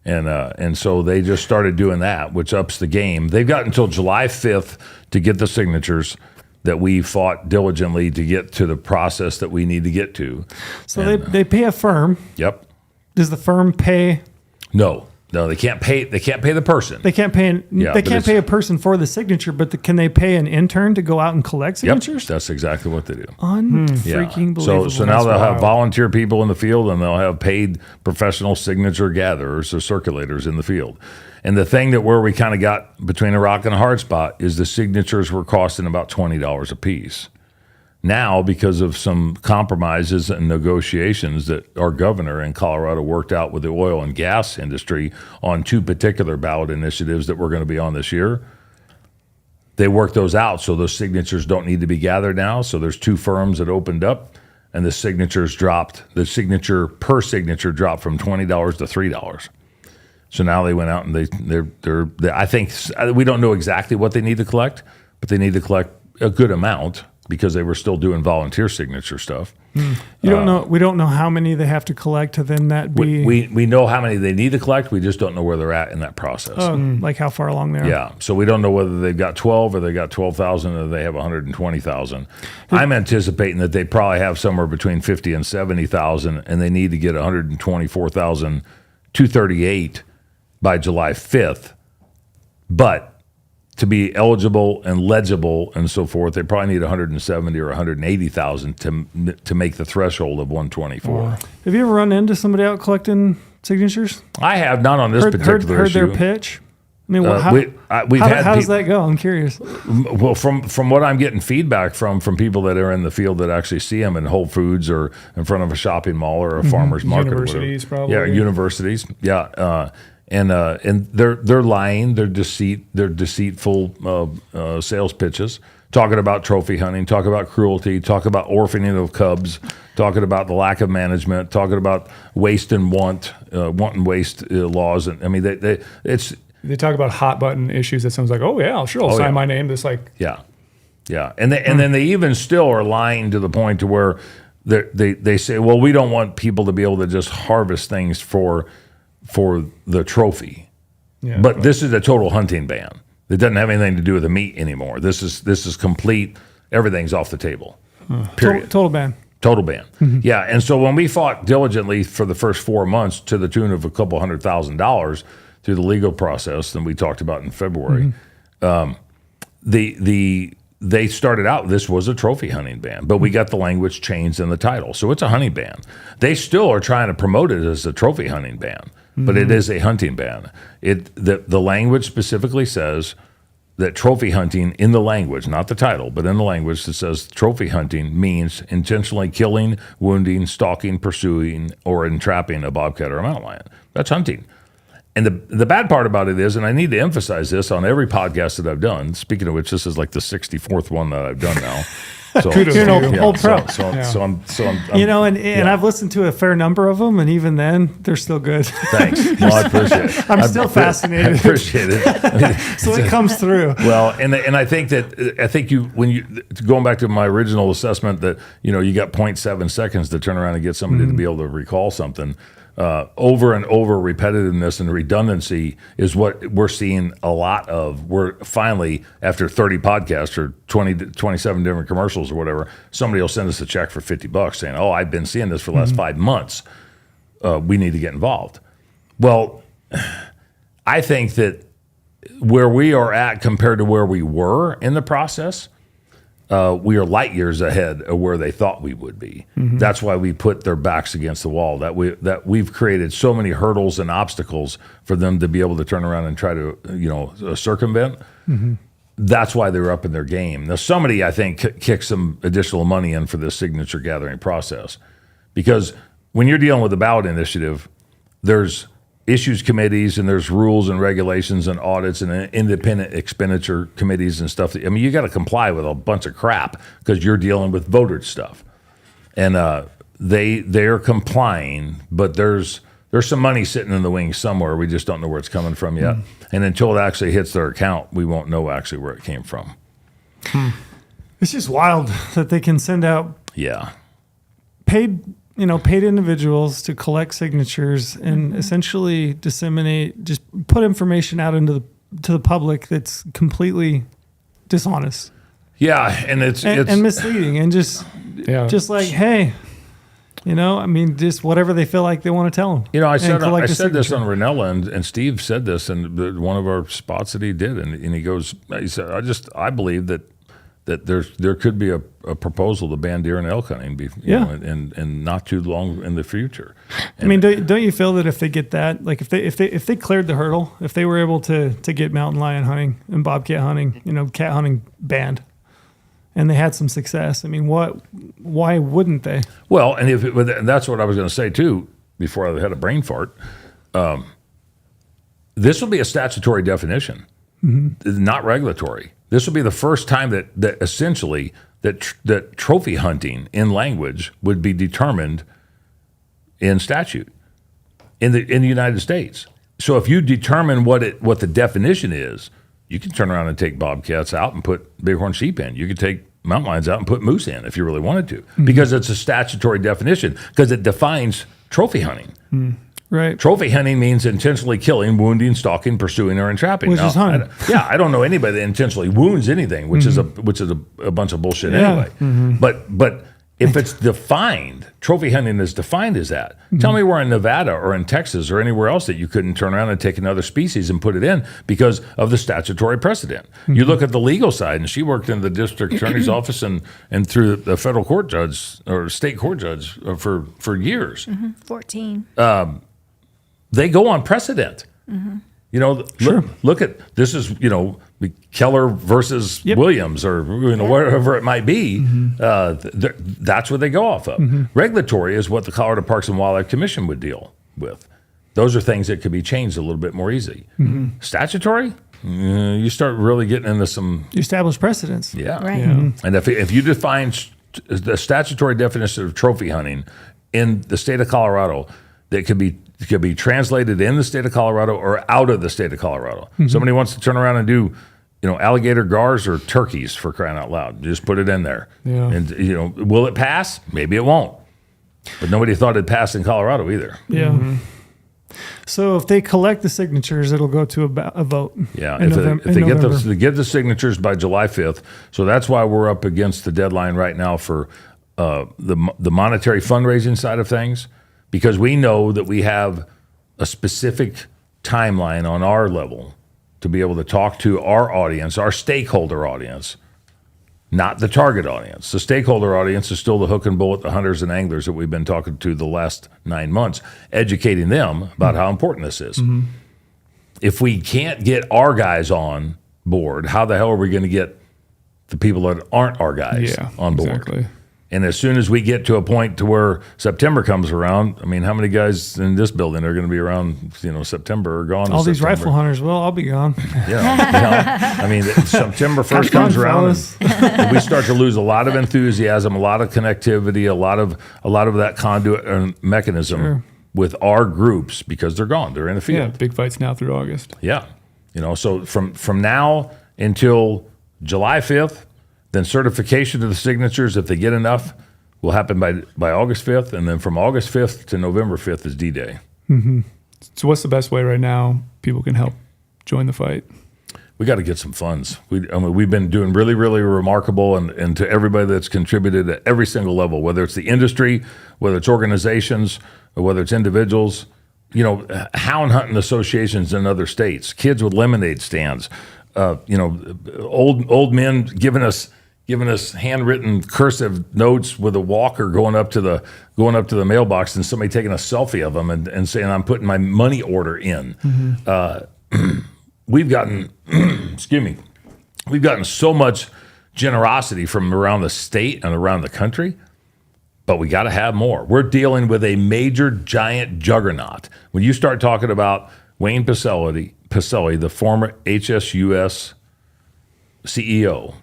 And so they just started doing that, which ups the game. They've got until July 5th to get the signatures that we fought diligently to get to the process that we need to get to. So they pay a firm. Yep. Does the firm pay? No, they can't pay. They can't pay the person. They can't pay. They can't pay a person for the signature, but can they pay an intern to go out and collect signatures? Yep, that's exactly what they do. Freaking believable. So now they'll have volunteer people in the field, and they'll have paid professional signature gatherers or circulators in the field. And the thing where we kind of got between a rock and a hard spot is the signatures were costing about $20 a piece. Now, because of some compromises and negotiations that our governor in Colorado worked out with the oil and gas industry on two particular ballot initiatives that we're going to be on this year, they worked those out so those signatures don't need to be gathered now. So there's two firms that opened up, and the signatures dropped. The signature per signature dropped from $20 to $3. So now they went out and they're I think we don't know exactly what they need to collect, but they need to collect a good amount because they were still doing volunteer signature stuff. You don't know. We don't know how many they have to collect to then that be. We know how many they need to collect. We just don't know where they're at in that process. Like how far along they are. Yeah. So we don't know whether they've got 12 or they got 12,000 or they have 120,000. I'm anticipating that they probably have somewhere between 50 and 70,000, and they need to get 124,238 by July 5th. But to be eligible and legible and so forth, they probably need 170 or 180,000 to make the threshold of 124. Have you ever run into somebody out collecting signatures? I have, not on this particular issue. Heard their pitch? I mean, how does that go? I'm curious. Well, from what I'm getting feedback from people that are in the field that actually see them in Whole Foods or in front of a shopping mall or a farmer's market. Universities, probably. Yeah, universities. Yeah. And they're lying, they're deceitful sales pitches, talking about trophy hunting, talking about cruelty, talking about orphaning of cubs, talking about the lack of management, talking about waste and want and waste laws. And I mean, they talk about hot button issues. That sounds like, oh yeah, sure, I'll sign my name. This yeah, and then they even still are lying to the point to where they say, well, we don't want people to be able to just harvest things for the trophy. Yeah, but this is a total hunting ban. It doesn't have anything to do with the meat anymore. This is complete. Everything's off the table. Period. Total ban. Total ban. Mm-hmm. Yeah. And so when we fought diligently for the first 4 months to the tune of a couple $100,000 through the legal process that we talked about in February, they started out, this was a trophy hunting ban, but we got the language changed in the title. So it's a hunting ban. They still are trying to promote it as a trophy hunting ban, but it is a hunting ban. The language specifically says that trophy hunting in the language, not the title, but in the language, it says trophy hunting means intentionally killing, wounding, stalking, pursuing, or entrapping a bobcat or a mountain lion. That's hunting. And the bad part about it is, and I need to emphasize this on every podcast that I've done, speaking of which, this is like the 64th one that I've done now. So, You're an old pro. So I'm and I've listened to a fair number of them, and even then, they're still good. Thanks. Well, I appreciate it. I'm still fascinated. I appreciate it. So it comes through. Well, and I think going back to my original assessment that you got 0.7 seconds to turn around and get somebody to be able to recall something. Over and over repetitiveness and redundancy is what we're seeing a lot of. We're finally, after 30 podcasts or 27 different commercials or whatever, somebody will send us a check for $50 saying, "Oh, I've been seeing this for the last 5 months. We need to get involved." Well, I think that where we are at compared to where we were in the process, we are light years ahead of where they thought we would be. That's why we put their backs against the wall. That we've created so many hurdles and obstacles for them to be able to turn around and try to circumvent. That's why they're up in their game. Now, somebody I think kicked some additional money in for this signature gathering process, because when you're dealing with the ballot initiative, there's issues committees and there's rules and regulations and audits and independent expenditure committees and stuff. I mean, you got to comply with a bunch of crap because you're dealing with voter stuff, and they're complying, but there's some money sitting in the wings somewhere. We just don't know where it's coming from yet, and until it actually hits their account, we won't know actually where it came from. It's just wild that they can send out paid individuals to collect signatures and essentially disseminate, just put information out into the public that's completely dishonest. Yeah, and it's misleading, and just like, hey, just whatever they feel like they want to tell them. I said this on Ranella, and Steve said this in one of our spots that he did, and he said, I believe that there could be a proposal to ban deer and elk hunting, and not too long in the future. And don't you feel that if they get that, like if they cleared the hurdle, if they were able to get mountain lion hunting and bobcat hunting, cat hunting banned, and they had some success, why wouldn't they? Well, and that's what I was going to say too before I had a brain fart. This will be a statutory definition, not regulatory. This will be the first time that essentially that trophy hunting in language would be determined in statute in the United States. So if you determine what the definition is, you can turn around and take bobcats out and put bighorn sheep in. You could take mountain lions out and put moose in if you really wanted to, because it's a statutory definition, because it defines trophy hunting. Right. Trophy hunting means intentionally killing, wounding, stalking, pursuing, or entrapping. Which is hunting. I don't know anybody that intentionally wounds anything, which is a bunch of bullshit anyway. But if it's defined, trophy hunting is defined as that. Tell me where in Nevada or in Texas or anywhere else that you couldn't turn around and take another species and put it in because of the statutory precedent. You look at the legal side, and she worked in the district attorney's office and through the federal court judge or state court judge for years. 14. They go on precedent. Look at this is Keller versus Williams or whatever it might be. That's what they go off of. Regulatory is what the Colorado Parks and Wildlife Commission would deal with. Those are things that could be changed a little bit more easy. Statutory, you start really getting into some. You establish precedents. Yeah. Right. And if you define the statutory definition of trophy hunting in the state of Colorado, that could be translated in the state of Colorado or out of the state of Colorado. Somebody wants to turn around and do, alligator gars or turkeys, for crying out loud. Just put it in there. Yeah. And will it pass? Maybe it won't. But nobody thought it'd pass in Colorado either. Yeah. So if they collect the signatures, it'll go to a vote. Yeah. If they get the signatures by July 5th, so that's why we're up against the deadline right now for the monetary fundraising side of things. Because we know that we have a specific timeline on our level to be able to talk to our audience, our stakeholder audience, not the target audience. The stakeholder audience is still the hook and bullet, the hunters and anglers that we've been talking to the last 9 months, educating them about how important this is. If we can't get our guys on board, how the hell are we going to get the people that aren't our guys on board? Exactly. And as soon as we get to a point to where September comes around, I mean, how many guys in this building are going to be around, September or gone? All these September? rifle hunters will. I'll be gone. Yeah. I mean, September 1st comes around and we start to lose a lot of enthusiasm, a lot of connectivity, a lot of that conduit and mechanism with our groups because they're gone. They're in the field. Yeah, big fights now through August. Yeah. So from now until July 5th, then certification of the signatures, if they get enough, will happen by August 5th. And then from August 5th to November 5th is D-Day. Mm-hmm. So what's the best way right now people can help join the fight? We got to get some funds. We've been doing really, really remarkable, and to everybody that's contributed at every single level, whether it's the industry, whether it's organizations, or whether it's individuals, hound hunting associations in other states, kids with lemonade stands, old men giving us handwritten cursive notes with a walker going up to the mailbox and somebody taking a selfie of them and saying, I'm putting my money order in. Mm-hmm. We've gotten, we've gotten so much generosity from around the state and around the country, but we got to have more. We're dealing with a major, giant juggernaut. When you start talking about Wayne Pacelli, the former HSUS CEO,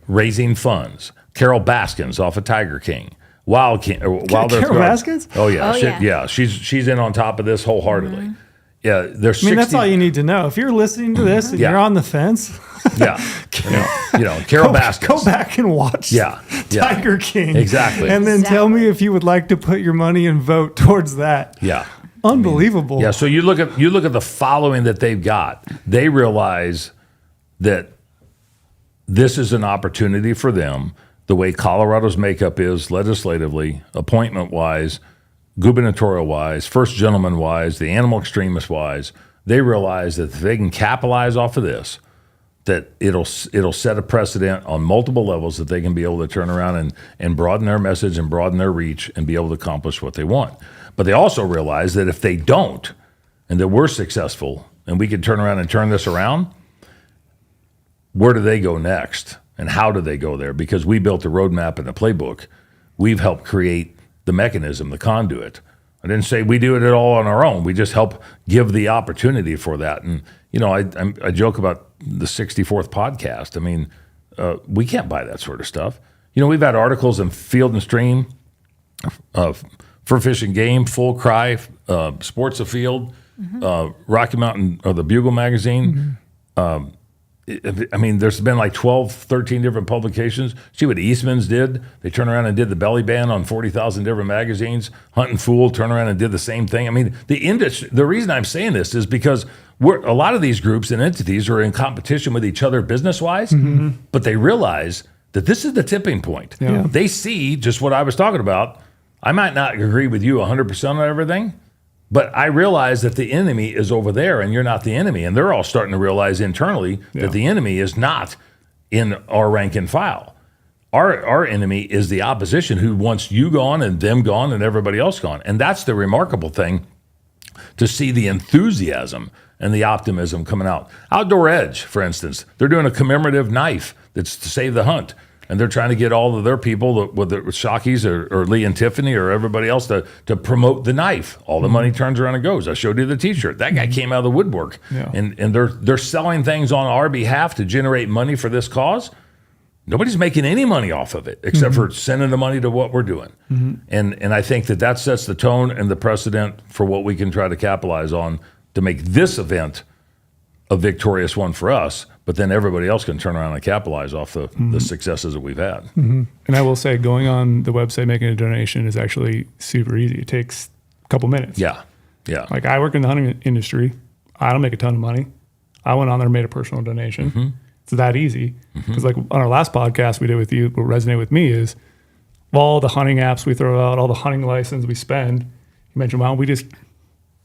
raising funds. Carol Baskins off of Tiger King. Carol Baskins? Oh yeah, she's in on top of this wholeheartedly. Mm-hmm. Yeah, there's. That's all you need to know. If you're listening to this and you're on the fence, Carol Baskins. Go back and watch. Tiger King. Exactly. And then tell me if you would like to put your money and vote towards that. Yeah. Unbelievable. So you look at the following that they've got. They realize that this is an opportunity for them, the way Colorado's makeup is legislatively, appointment-wise, gubernatorial-wise, first gentleman-wise, the animal extremist-wise. They realize that if they can capitalize off of this, that it'll set a precedent on multiple levels that they can be able to turn around and broaden their message and broaden their reach and be able to accomplish what they want. But they also realize that if they don't, and that we're successful, and we can turn around and turn this around, where do they go next? And how do they go there? Because we built a roadmap and a playbook. We've helped create the mechanism, the conduit. I didn't say we do it all on our own. We just help give the opportunity for that. And, I joke about the 64th podcast. I mean, we can't buy that sort of stuff. We've had articles in Field and Stream, Fur Fish and Game, Full Cry, Sports Afield, Rocky Mountain, or the Bugle magazine. Mm-hmm. There's been like 12, 13 different publications. See what Eastman's did? They turned around and did the belly band on 40,000 different magazines. Hunt and Fool turned around and did the same thing. The industry. The reason I'm saying this is because a lot of these groups and entities are in competition with each other business-wise, but they realize that this is the tipping point. Yeah. They see just what I was talking about. I might not agree with you 100% on everything, but I realize that the enemy is over there and you're not the enemy. And they're all starting to realize internally that the enemy is not in our rank and file. Our enemy is the opposition who wants you gone and them gone and everybody else gone. And that's the remarkable thing, to see the enthusiasm and the optimism coming out. Outdoor Edge, for instance, they're doing a commemorative knife that's to save the hunt. And they're trying to get all of their people, whether it was Shockies or Lee and Tiffany or everybody else, to promote the knife. All the money turns around and goes. I showed you the T-shirt. That guy came out of the woodwork. Yeah. And they're selling things on our behalf to generate money for this cause. Nobody's making any money off of it except for sending the money to what we're doing. And I think that sets the tone and the precedent for what we can try to capitalize on to make this event a victorious one for us, but then everybody else can turn around and capitalize off the successes that we've had. And I will say, going on the website, making a donation is actually super easy. It takes a couple minutes. Yeah. Like, I work in the hunting industry. I don't make a ton of money. I went on there and made a personal donation. It's that easy. Because like on our last podcast we did with you, what resonated with me is all the hunting apps we throw out, all the hunting license we spend. You mentioned, why don't we just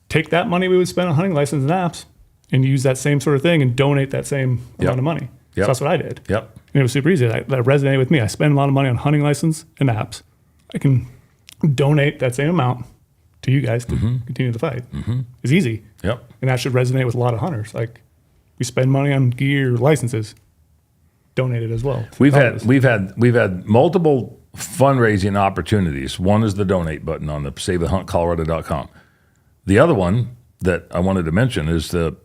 take that money we would spend on hunting license and apps and use that same sort of thing and donate that same amount of money. So that's what I did. And it was super easy. That resonated with me. I spend a lot of money on hunting license and apps. I can donate that same amount to you guys to continue the fight. It's easy. And that should resonate with a lot of hunters. Like, we spend money on gear, licenses, donate it as well. We've had multiple fundraising opportunities. One is the donate button on the SaveTheHuntColorado.com. The other one that I wanted to mention is the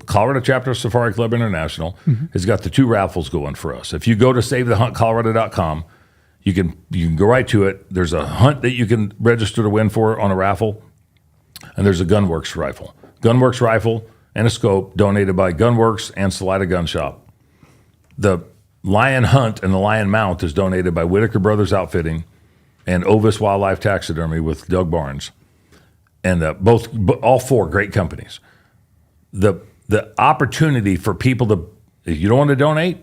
Colorado chapter of Safari Club International has got the 2 raffles going for us. If you go to SaveTheHuntColorado.com, you can go right to it. There's a hunt that you can register to win for on a raffle, and there's a Gunworks rifle. Gunworks rifle and a scope donated by Gunworks and Salida Gun Shop. The Lion Hunt and the Lion Mount is donated by Whitaker Brothers Outfitting and Ovis Wildlife Taxidermy with Doug Barnes. And all 4 great companies. The opportunity for people to, if you don't want to donate,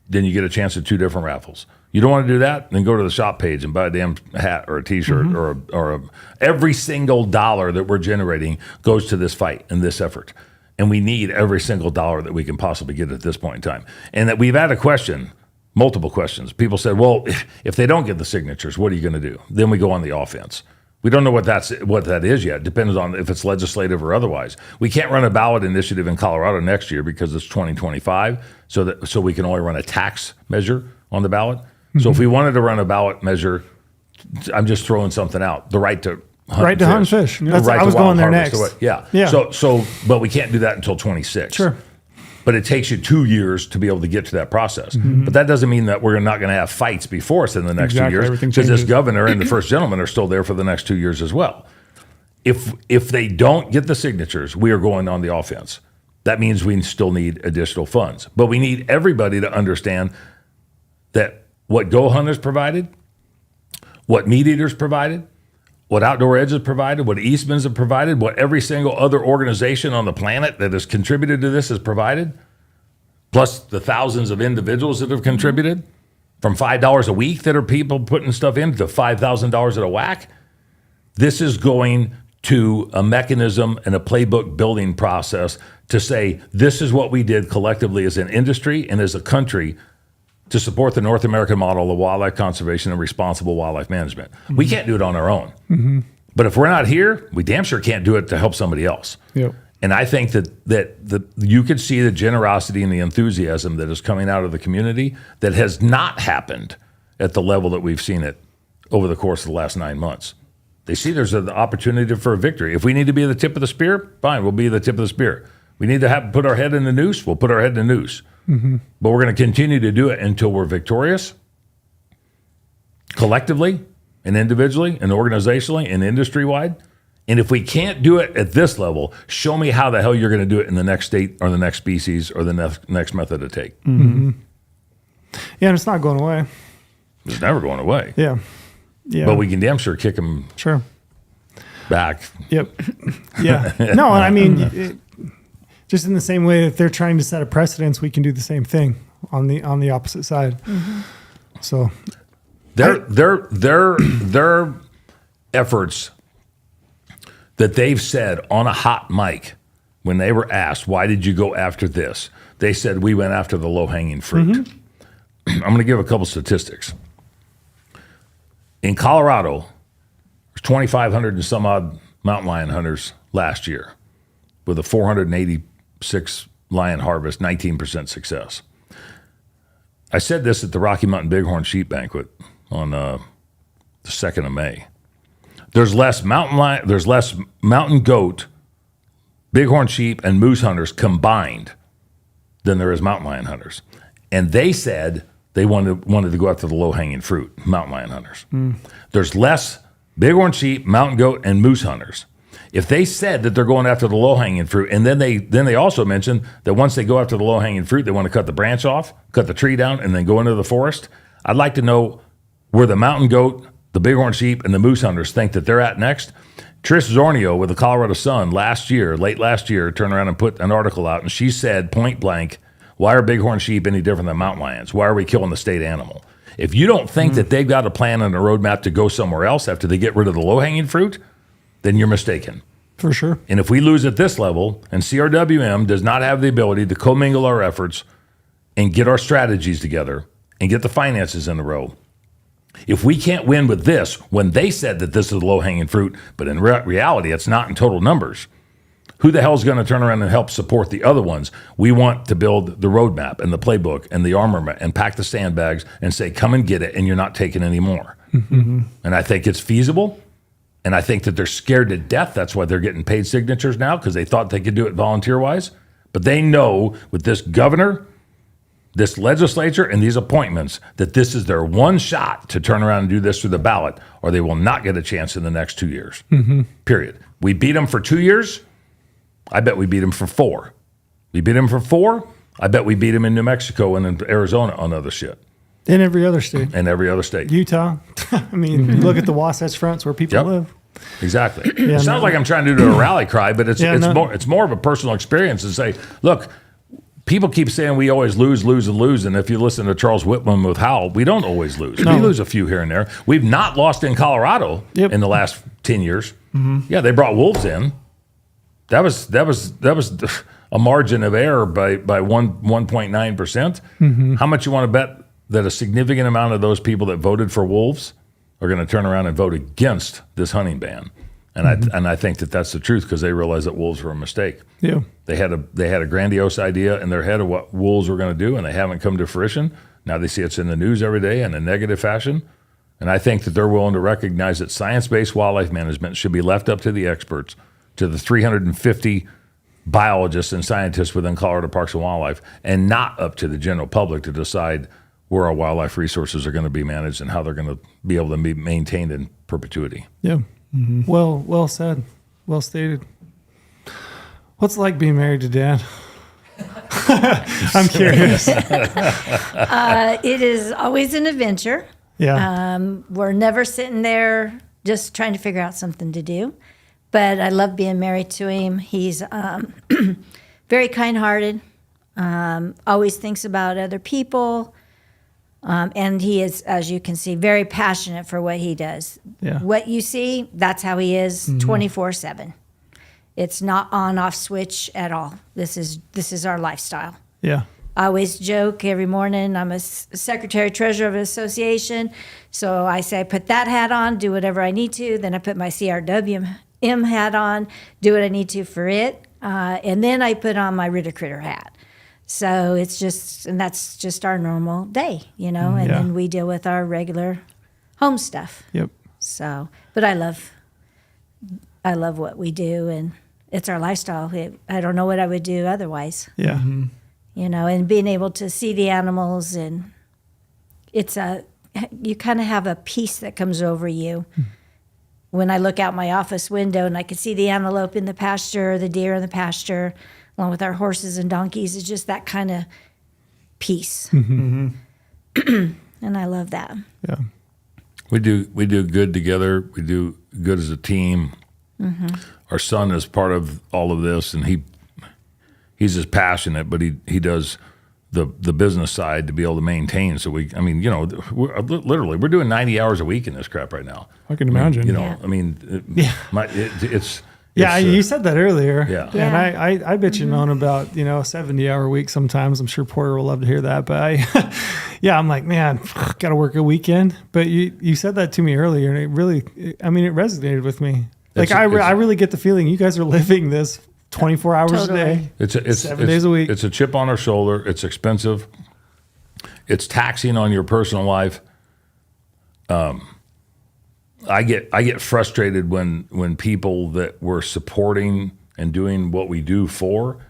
then you get a chance at 2 different raffles. You don't want to do that, then go to the shop page and buy a damn hat or a T-shirt or every single dollar that we're generating goes to this fight and this effort. And we need every single dollar that we can possibly get at this point in time. And that we've had a question, multiple questions. People said, well, if they don't get the signatures, what are you going to do? Then we go on the offense. We don't know what that is yet. Depends on if it's legislative or otherwise. We can't run a ballot initiative in Colorado next year because it's 2025, so we can only run a tax measure on the ballot. So if we wanted to run a ballot measure, I'm just throwing something out. The right to hunt and fish. Yeah. Right I was going there next. Yeah. But we can't do that until 26. Sure. But it takes you 2 years to be able to get to that process. But that doesn't mean that we're not going to have fights before us in the next 2 years, because this governor and the first gentleman are still there for the next 2 years as well. If they don't get the signatures, we are going on the offense. That means we still need additional funds. But we need everybody to understand that what GOHUNT has provided, what Meat Eaters provided, what Outdoor Edge has provided, what Eastman's have provided, what every single other organization on the planet that has contributed to this has provided, plus the thousands of individuals that have contributed, from $5 a week that are people putting stuff in to $5,000 at a whack. This is going to a mechanism and a playbook building process to say, this is what we did collectively as an industry and as a country to support the North American model of wildlife conservation and responsible wildlife management. We can't do it on our own. But if we're not here, we damn sure can't do it to help somebody else. Yep. And I think that you could see the generosity and the enthusiasm that is coming out of the community that has not happened at the level that we've seen it over the course of the last 9 months. They see there's an opportunity for a victory. If we need to be the tip of the spear, fine, we'll be the tip of the spear. We need to put our head in the noose, we'll put our head in the noose. But we're going to continue to do it until we're victorious, collectively and individually and organizationally and industry-wide. And if we can't do it at this level, show me how the hell you're going to do it in the next state or the next species or the next method to take. Yeah, and it's not going away. It's never going away. Yeah. But we can damn sure kick them back. Yep. Yeah. No, and I mean, just in the same way that they're trying to set a precedence, we can do the same thing on the opposite side. So their efforts that they've said on a hot mic when they were asked, why did you go after this? They said, we went after the low-hanging fruit. I'm going to give a couple statistics. In Colorado, there's 2,500 and some odd mountain lion hunters last year with a 486 lion harvest, 19% success. I said this at the Rocky Mountain Bighorn Sheep Banquet on the 2nd of May. There's less mountain goat, bighorn sheep, and moose hunters combined than there is mountain lion hunters. And they said they wanted to go after the low-hanging fruit, mountain lion hunters. There's less bighorn sheep, mountain goat, and moose hunters. If they said that they're going after the low-hanging fruit, and then they also mentioned that once they go after the low-hanging fruit, they want to cut the branch off, cut the tree down, and then go into the forest, I'd like to know where the mountain goat, the bighorn sheep, and the moose hunters think that they're at next. Trish Zornio with the Colorado Sun late last year, turned around and put an article out, and she said point blank, why are bighorn sheep any different than mountain lions? Why are we killing the state animal? If you don't think that they've got a plan and a roadmap to go somewhere else after they get rid of the low-hanging fruit, then you're mistaken. For sure. And if we lose at this level, and CRWM does not have the ability to commingle our efforts and get our strategies together and get the finances in a row, if we can't win with this, when they said that this is low-hanging fruit, but in reality it's not in total numbers, Who the hell is going to turn around and help support the other ones? We want to build the roadmap and the playbook and the armament and pack the sandbags and say, come and get it, and you're not taking any more. Mm-hmm. And I think it's feasible. And I think that they're scared to death. That's why they're getting paid signatures now, because they thought they could do it volunteer-wise. But they know with this governor, this legislature, and these appointments that this is their one shot to turn around and do this through the ballot, or they will not get a chance in the next 2 years. Mm-hmm. Period. We beat them for 2 years. I bet we beat them for 4. We beat them for 4. I bet we beat them in New Mexico and in Arizona on other shit. In every other state. And every other state. Utah. I mean, you look at the Wasatch Fronts where people live. Exactly. It sounds like I'm trying to do a rally cry, but it's more of a personal experience to say, look, people keep saying we always lose, and if you listen to Charles Whitman with Howell, we don't always lose. No. We lose a few here and there. We've not lost in Colorado in the last 10 years. Mm-hmm. Yeah, they brought wolves in. That was a margin of error by 1.9%. Mm-hmm. How much you want to bet that a significant amount of those people that voted for wolves are going to turn around and vote against this hunting ban? And I think that that's the truth, because they realized that wolves were a mistake. Yeah, they had a grandiose idea in their head of what wolves were going to do, and they haven't come to fruition. Now they see it's in the news every day in a negative fashion. And I think that they're willing to recognize that science-based wildlife management should be left up to the experts, to the 350 biologists and scientists within Colorado Parks and Wildlife, and not up to the general public to decide where our wildlife resources are going to be managed and how they're going to be able to be maintained in perpetuity. Yeah. Mm-hmm. Well said. Well stated. What's it like being married to Dan? I'm curious. It is always an adventure. Yeah. We're never sitting there just trying to figure out something to do. But I love being married to him. He's very kind-hearted, always thinks about other people. And he is, as you can see, very passionate for what he does. Yeah. What you see, that's how he is 24/7. It's not on-off switch at all. This is our lifestyle. Yeah. I always joke every morning, I'm a secretary treasurer of an association. So I say I put that hat on, do whatever I need to. Then I put my CRWM hat on, do what I need to for it. And then I put on my Ritter Critter hat. So it's just, and that's just our normal day, and then we deal with our regular home stuff. Yep. So, but I love what we do, and it's our lifestyle. I don't know what I would do otherwise. Yeah. Mm-hmm. And being able to see the animals, and you kind of have a peace that comes over you. When I look out my office window and I can see the antelope in the pasture, the deer in the pasture, along with our horses and donkeys, it's just that kind of peace. Mm-hmm. And I love that. Yeah. We do good together. We do good as a team. Mm-hmm. Our son is part of all of this, and he's as passionate, but he does the business side to be able to maintain. So we're doing 90 hours a week in this crap right now. I can imagine. You said that earlier. Yeah. And I bet you moan about, a 70-hour week sometimes. I'm sure Porter will love to hear that. But I'm like, man, got to work a weekend. But you said that to me earlier, and it really, it resonated with me. Like, I really get the feeling you guys are living this 24 hours a day. It's 7 days a week. It's a chip on our shoulder. It's expensive. It's taxing on your personal life. I get frustrated when people that we're supporting and doing what we do for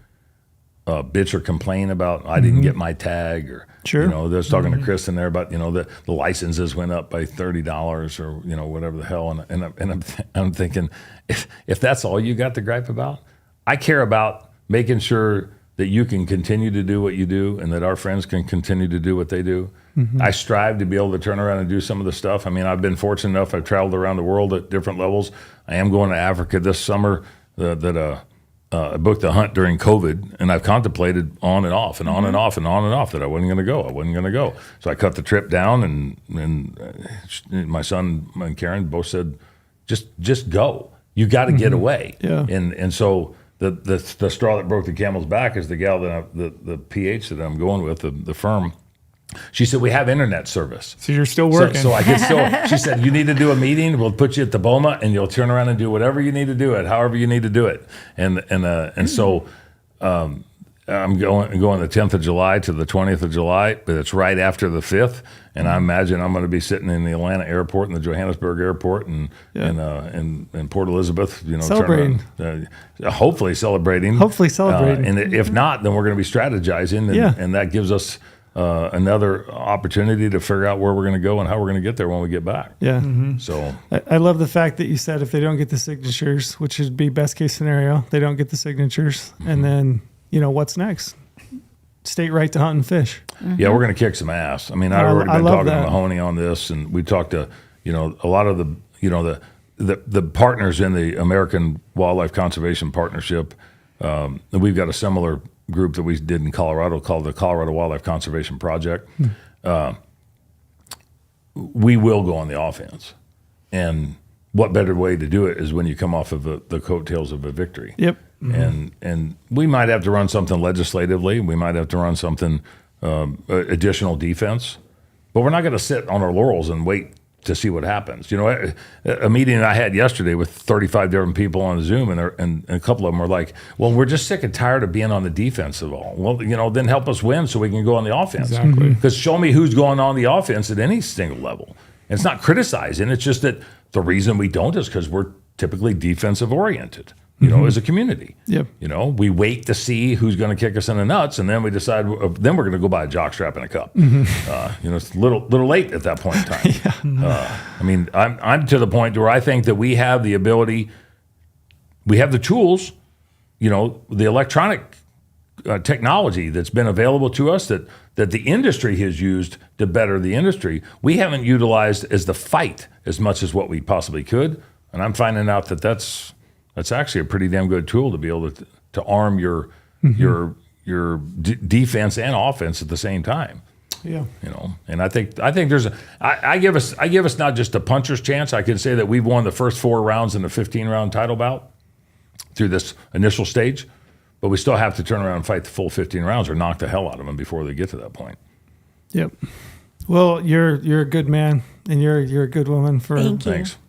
bitch or complain about I didn't get my tag, or sure. They're talking to Chris in there about the licenses went up by $30 or whatever the hell, and I'm thinking if that's all you got to gripe about, I care about making sure that you can continue to do what you do and that our friends can continue to do what they do. Mm-hmm. I strive to be able to turn around and do some of the stuff. I've been fortunate enough. I've traveled around the world at different levels. I am going to Africa this summer I booked a hunt during COVID, and I've contemplated on and off and on and off and on and off that I wasn't going to go. So I cut the trip down, and my son and Karen both said, just go. You got to get away. Yeah. And so the straw that broke the camel's back is the gal the PH that I'm going with, the firm. She said, we have internet service. So you're still working. So I can still, she said, you need to do a meeting. We'll put you at the BOMA and you'll turn around and do whatever you need to do it, however you need to do it. And so I'm going the 10th of July to the 20th of July, but it's right after the 5th. And I imagine I'm going to be sitting in the Atlanta airport and the Johannesburg airport and in Port Elizabeth, celebrating. Hopefully celebrating. And if not, then we're going to be strategizing. And that gives us another opportunity to figure out where we're going to go and how we're going to get there when we get back. Yeah. So I love the fact that you said if they don't get the signatures, which would be best case scenario, they don't get the signatures. And then, what's next? State right to hunt and fish. Yeah, we're going to kick some ass. I mean, I've already been talking to Mahoney on this, and we talked to, a lot of the partners in the American Wildlife Conservation Partnership. And we've got a similar group that we did in Colorado called the Colorado Wildlife Conservation Project. We will go on the offense. And what better way to do it is when you come off of the coattails of a victory. Yep. And we might have to run something legislatively. We might have to run something additional defense. But we're not going to sit on our laurels and wait to see what happens. A meeting I had yesterday with 35 different people on Zoom, and a couple of them were like, well, we're just sick and tired of being on the defensive all. Well, then help us win so we can go on the offense. Exactly. Because show me who's going on the offense at any single level. And it's not criticizing. It's just that the reason we don't is because we're typically defensive oriented. As a community. Yep. We wait to see who's going to kick us in the nuts, and then we decide. Then we're going to go buy a jockstrap and a cup. It's a little late at that point in time. I mean, I'm to the point where I think that we have the ability, we have the tools, the electronic technology that's been available to us that the industry has used to better the industry. We haven't utilized as the fight as much as what we possibly could, and I'm finding out that that's actually a pretty damn good tool to be able to arm your defense and offense at the same time. Yeah. And I think there's I give us not just a puncher's chance. I can say that we've won the first 4 rounds in the 15-round title bout through this initial stage, but we still have to turn around and fight the full 15 rounds or knock the hell out of them before they get to that point. Yep. Well, you're a good man, and you're a good woman for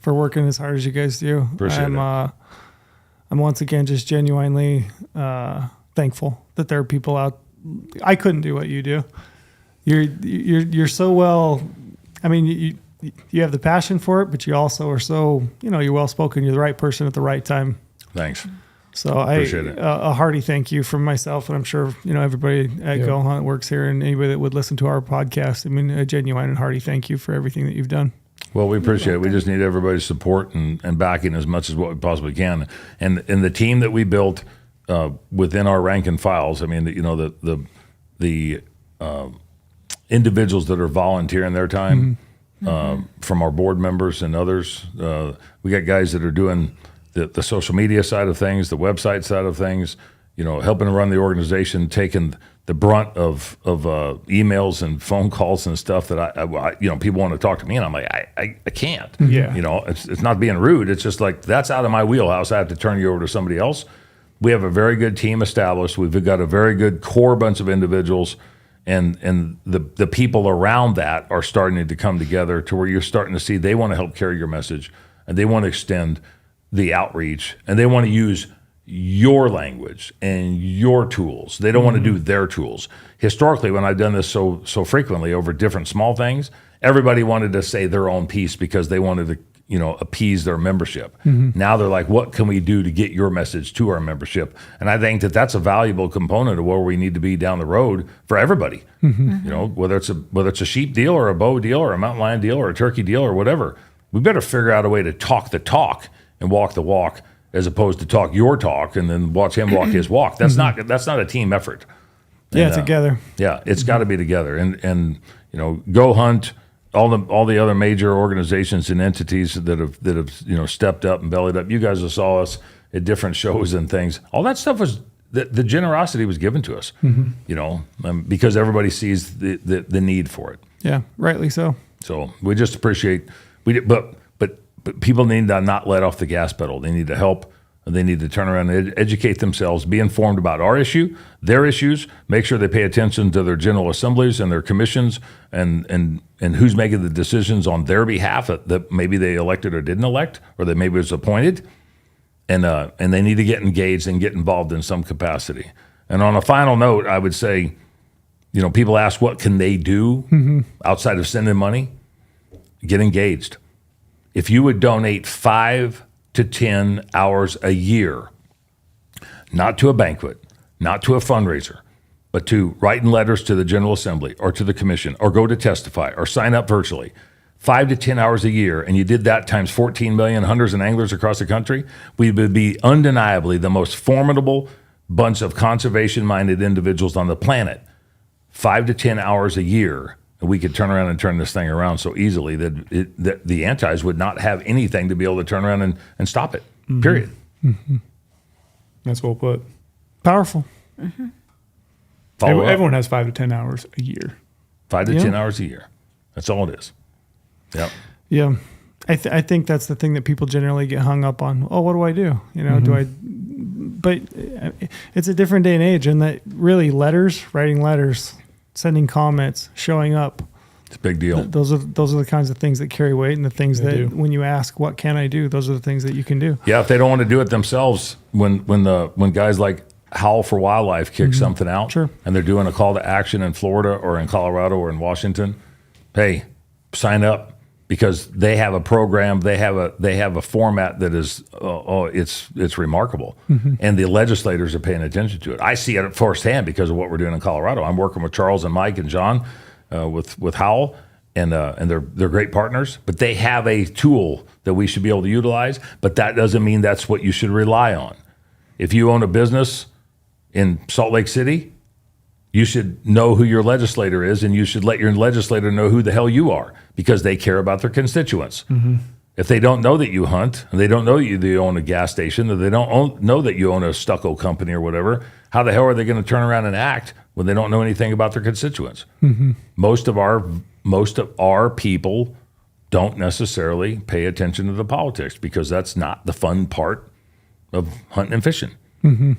working as hard as you guys do. Appreciate it. I'm once again just genuinely thankful that there are people out. I couldn't do what you do. You're so well. I mean, you have the passion for it, but you also are so you're well spoken. You're the right person at the right time. Thanks. So Appreciate it. A hearty thank you from myself, and I'm sure everybody at GOHUNT works here, and anybody that would listen to our podcast. I mean, a genuine and hearty thank you for everything that you've done. Well, we appreciate it. We just need everybody's support and backing as much as what we possibly can. And the team that we built within our rank and files, I mean, the individuals that are volunteering their time from our board members and others. We got guys that are doing the social media side of things, the website side of things, helping run the organization, taking the brunt of emails and phone calls and stuff that I people want to talk to me, and I'm like, I can't. Yeah. It's not being rude. It's just like, that's out of my wheelhouse. I have to turn you over to somebody else. We have a very good team established. We've got a very good core bunch of individuals, and the people around that are starting to come together to where you're starting to see they want to help carry your message, and they want to extend the outreach, and they want to use your language and your tools. They don't want to do their tools. Historically, when I've done this so frequently over different small things, everybody wanted to say their own piece because they wanted to, appease their membership. Now they're like, what can we do to get your message to our membership? And I think that that's a valuable component of where we need to be down the road for everybody. Whether it's a sheep deal or a bow deal or a mountain lion deal or a turkey deal or whatever, we better figure out a way to talk the talk and walk the walk, as opposed to talk your talk and then watch him walk his walk. That's not a team effort. Yeah, together. Yeah, it's got to be together. And GOHUNT, all the other major organizations and entities that have stepped up and bellied up. You guys have saw us at different shows and things. All that stuff was the generosity was given to us. Because everybody sees the need for it. Yeah, rightly so. So we just appreciate but people need to not let off the gas pedal. They need to help They need to turn around and educate themselves, be informed about our issue, their issues, make sure they pay attention to their general assemblies and their commissions and who's making the decisions on their behalf that maybe they elected or didn't elect, or that maybe was appointed. And they need to get engaged and get involved in some capacity. And on a final note, I would say, people ask what can they do outside of sending money? Get engaged. If you would donate 5 to 10 hours a year, not to a banquet, not to a fundraiser, but to writing letters to the General Assembly or to the Commission, or go to testify or sign up virtually, 5 to 10 hours a year, and you did that times 14 million hunters and anglers across the country, we would be undeniably the most formidable bunch of conservation-minded individuals on the planet. 5 to 10 hours a year, and we could turn around and turn this thing around so easily that the antis would not have anything to be able to turn around and stop it, period. That's well put. Powerful. Everyone has 5 to 10 hours a year. 5 to 10 hours a year. That's all it is. Yep. Yeah. I think that's the thing that people generally get hung up on. Oh, what do I do? But it's a different day and age, and that really writing letters, sending comments, showing up. It's a big deal. Those are the kinds of things that carry weight, and the things when you ask, what can I do? Those are the things that you can do. Yeah. If they don't want to do it themselves, when guys like Howl for Wildlife kick something out, Sure. and they're doing a call to action in Florida or in Colorado or in Washington, hey, sign up, because they have a program, they have a format that is it's remarkable, and the legislators are paying attention to it. I see it firsthand because of what we're doing in Colorado. I'm working with Charles and Mike and John with Howl, and they're great partners. But they have a tool that we should be able to utilize. But that doesn't mean that's what you should rely on. If you own a business in Salt Lake City, you should know who your legislator is, and you should let your legislator know who the hell you are, because they care about their constituents. If they don't know that you hunt, and they don't know that you own a gas station, or they don't know that you own a stucco company or whatever, how the hell are they going to turn around and act when they don't know anything about their constituents? Most of our people don't necessarily pay attention to the politics, because that's not the fun part of hunting and fishing.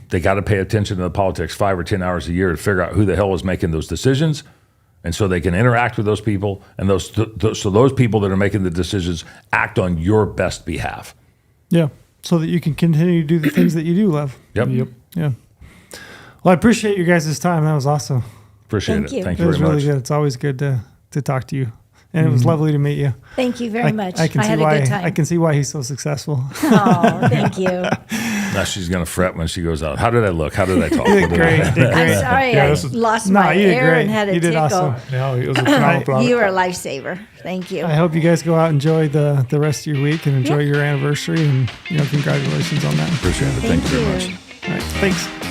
They got to pay attention to the politics 5 or 10 hours a year to figure out who the hell is making those decisions, and so they can interact with those people, and so those people that are making the decisions act on your best behalf. Yeah, so that you can continue to do the things that you do love. Yep. Yeah. Well, I appreciate you guys' time. That was awesome. Appreciate Thank it. you. Thank It you was very really much. good. It's always good to talk to you, and it was lovely to meet you. Thank you very much. I can see had why. a good time. I can see why he's so successful. Oh, thank you. Now she's going to fret when she goes out. How did I look? How did I talk? You did great. I'm sorry Yeah, I this is- lost No, my you did air great. and had a You did tickle. awesome. Yeah, it was a phenomenal product. You were a lifesaver. Thank you. I hope you guys go out and enjoy the rest of your week and enjoy your anniversary, and congratulations on that. Appreciate it. Thank you very much. All right, thanks.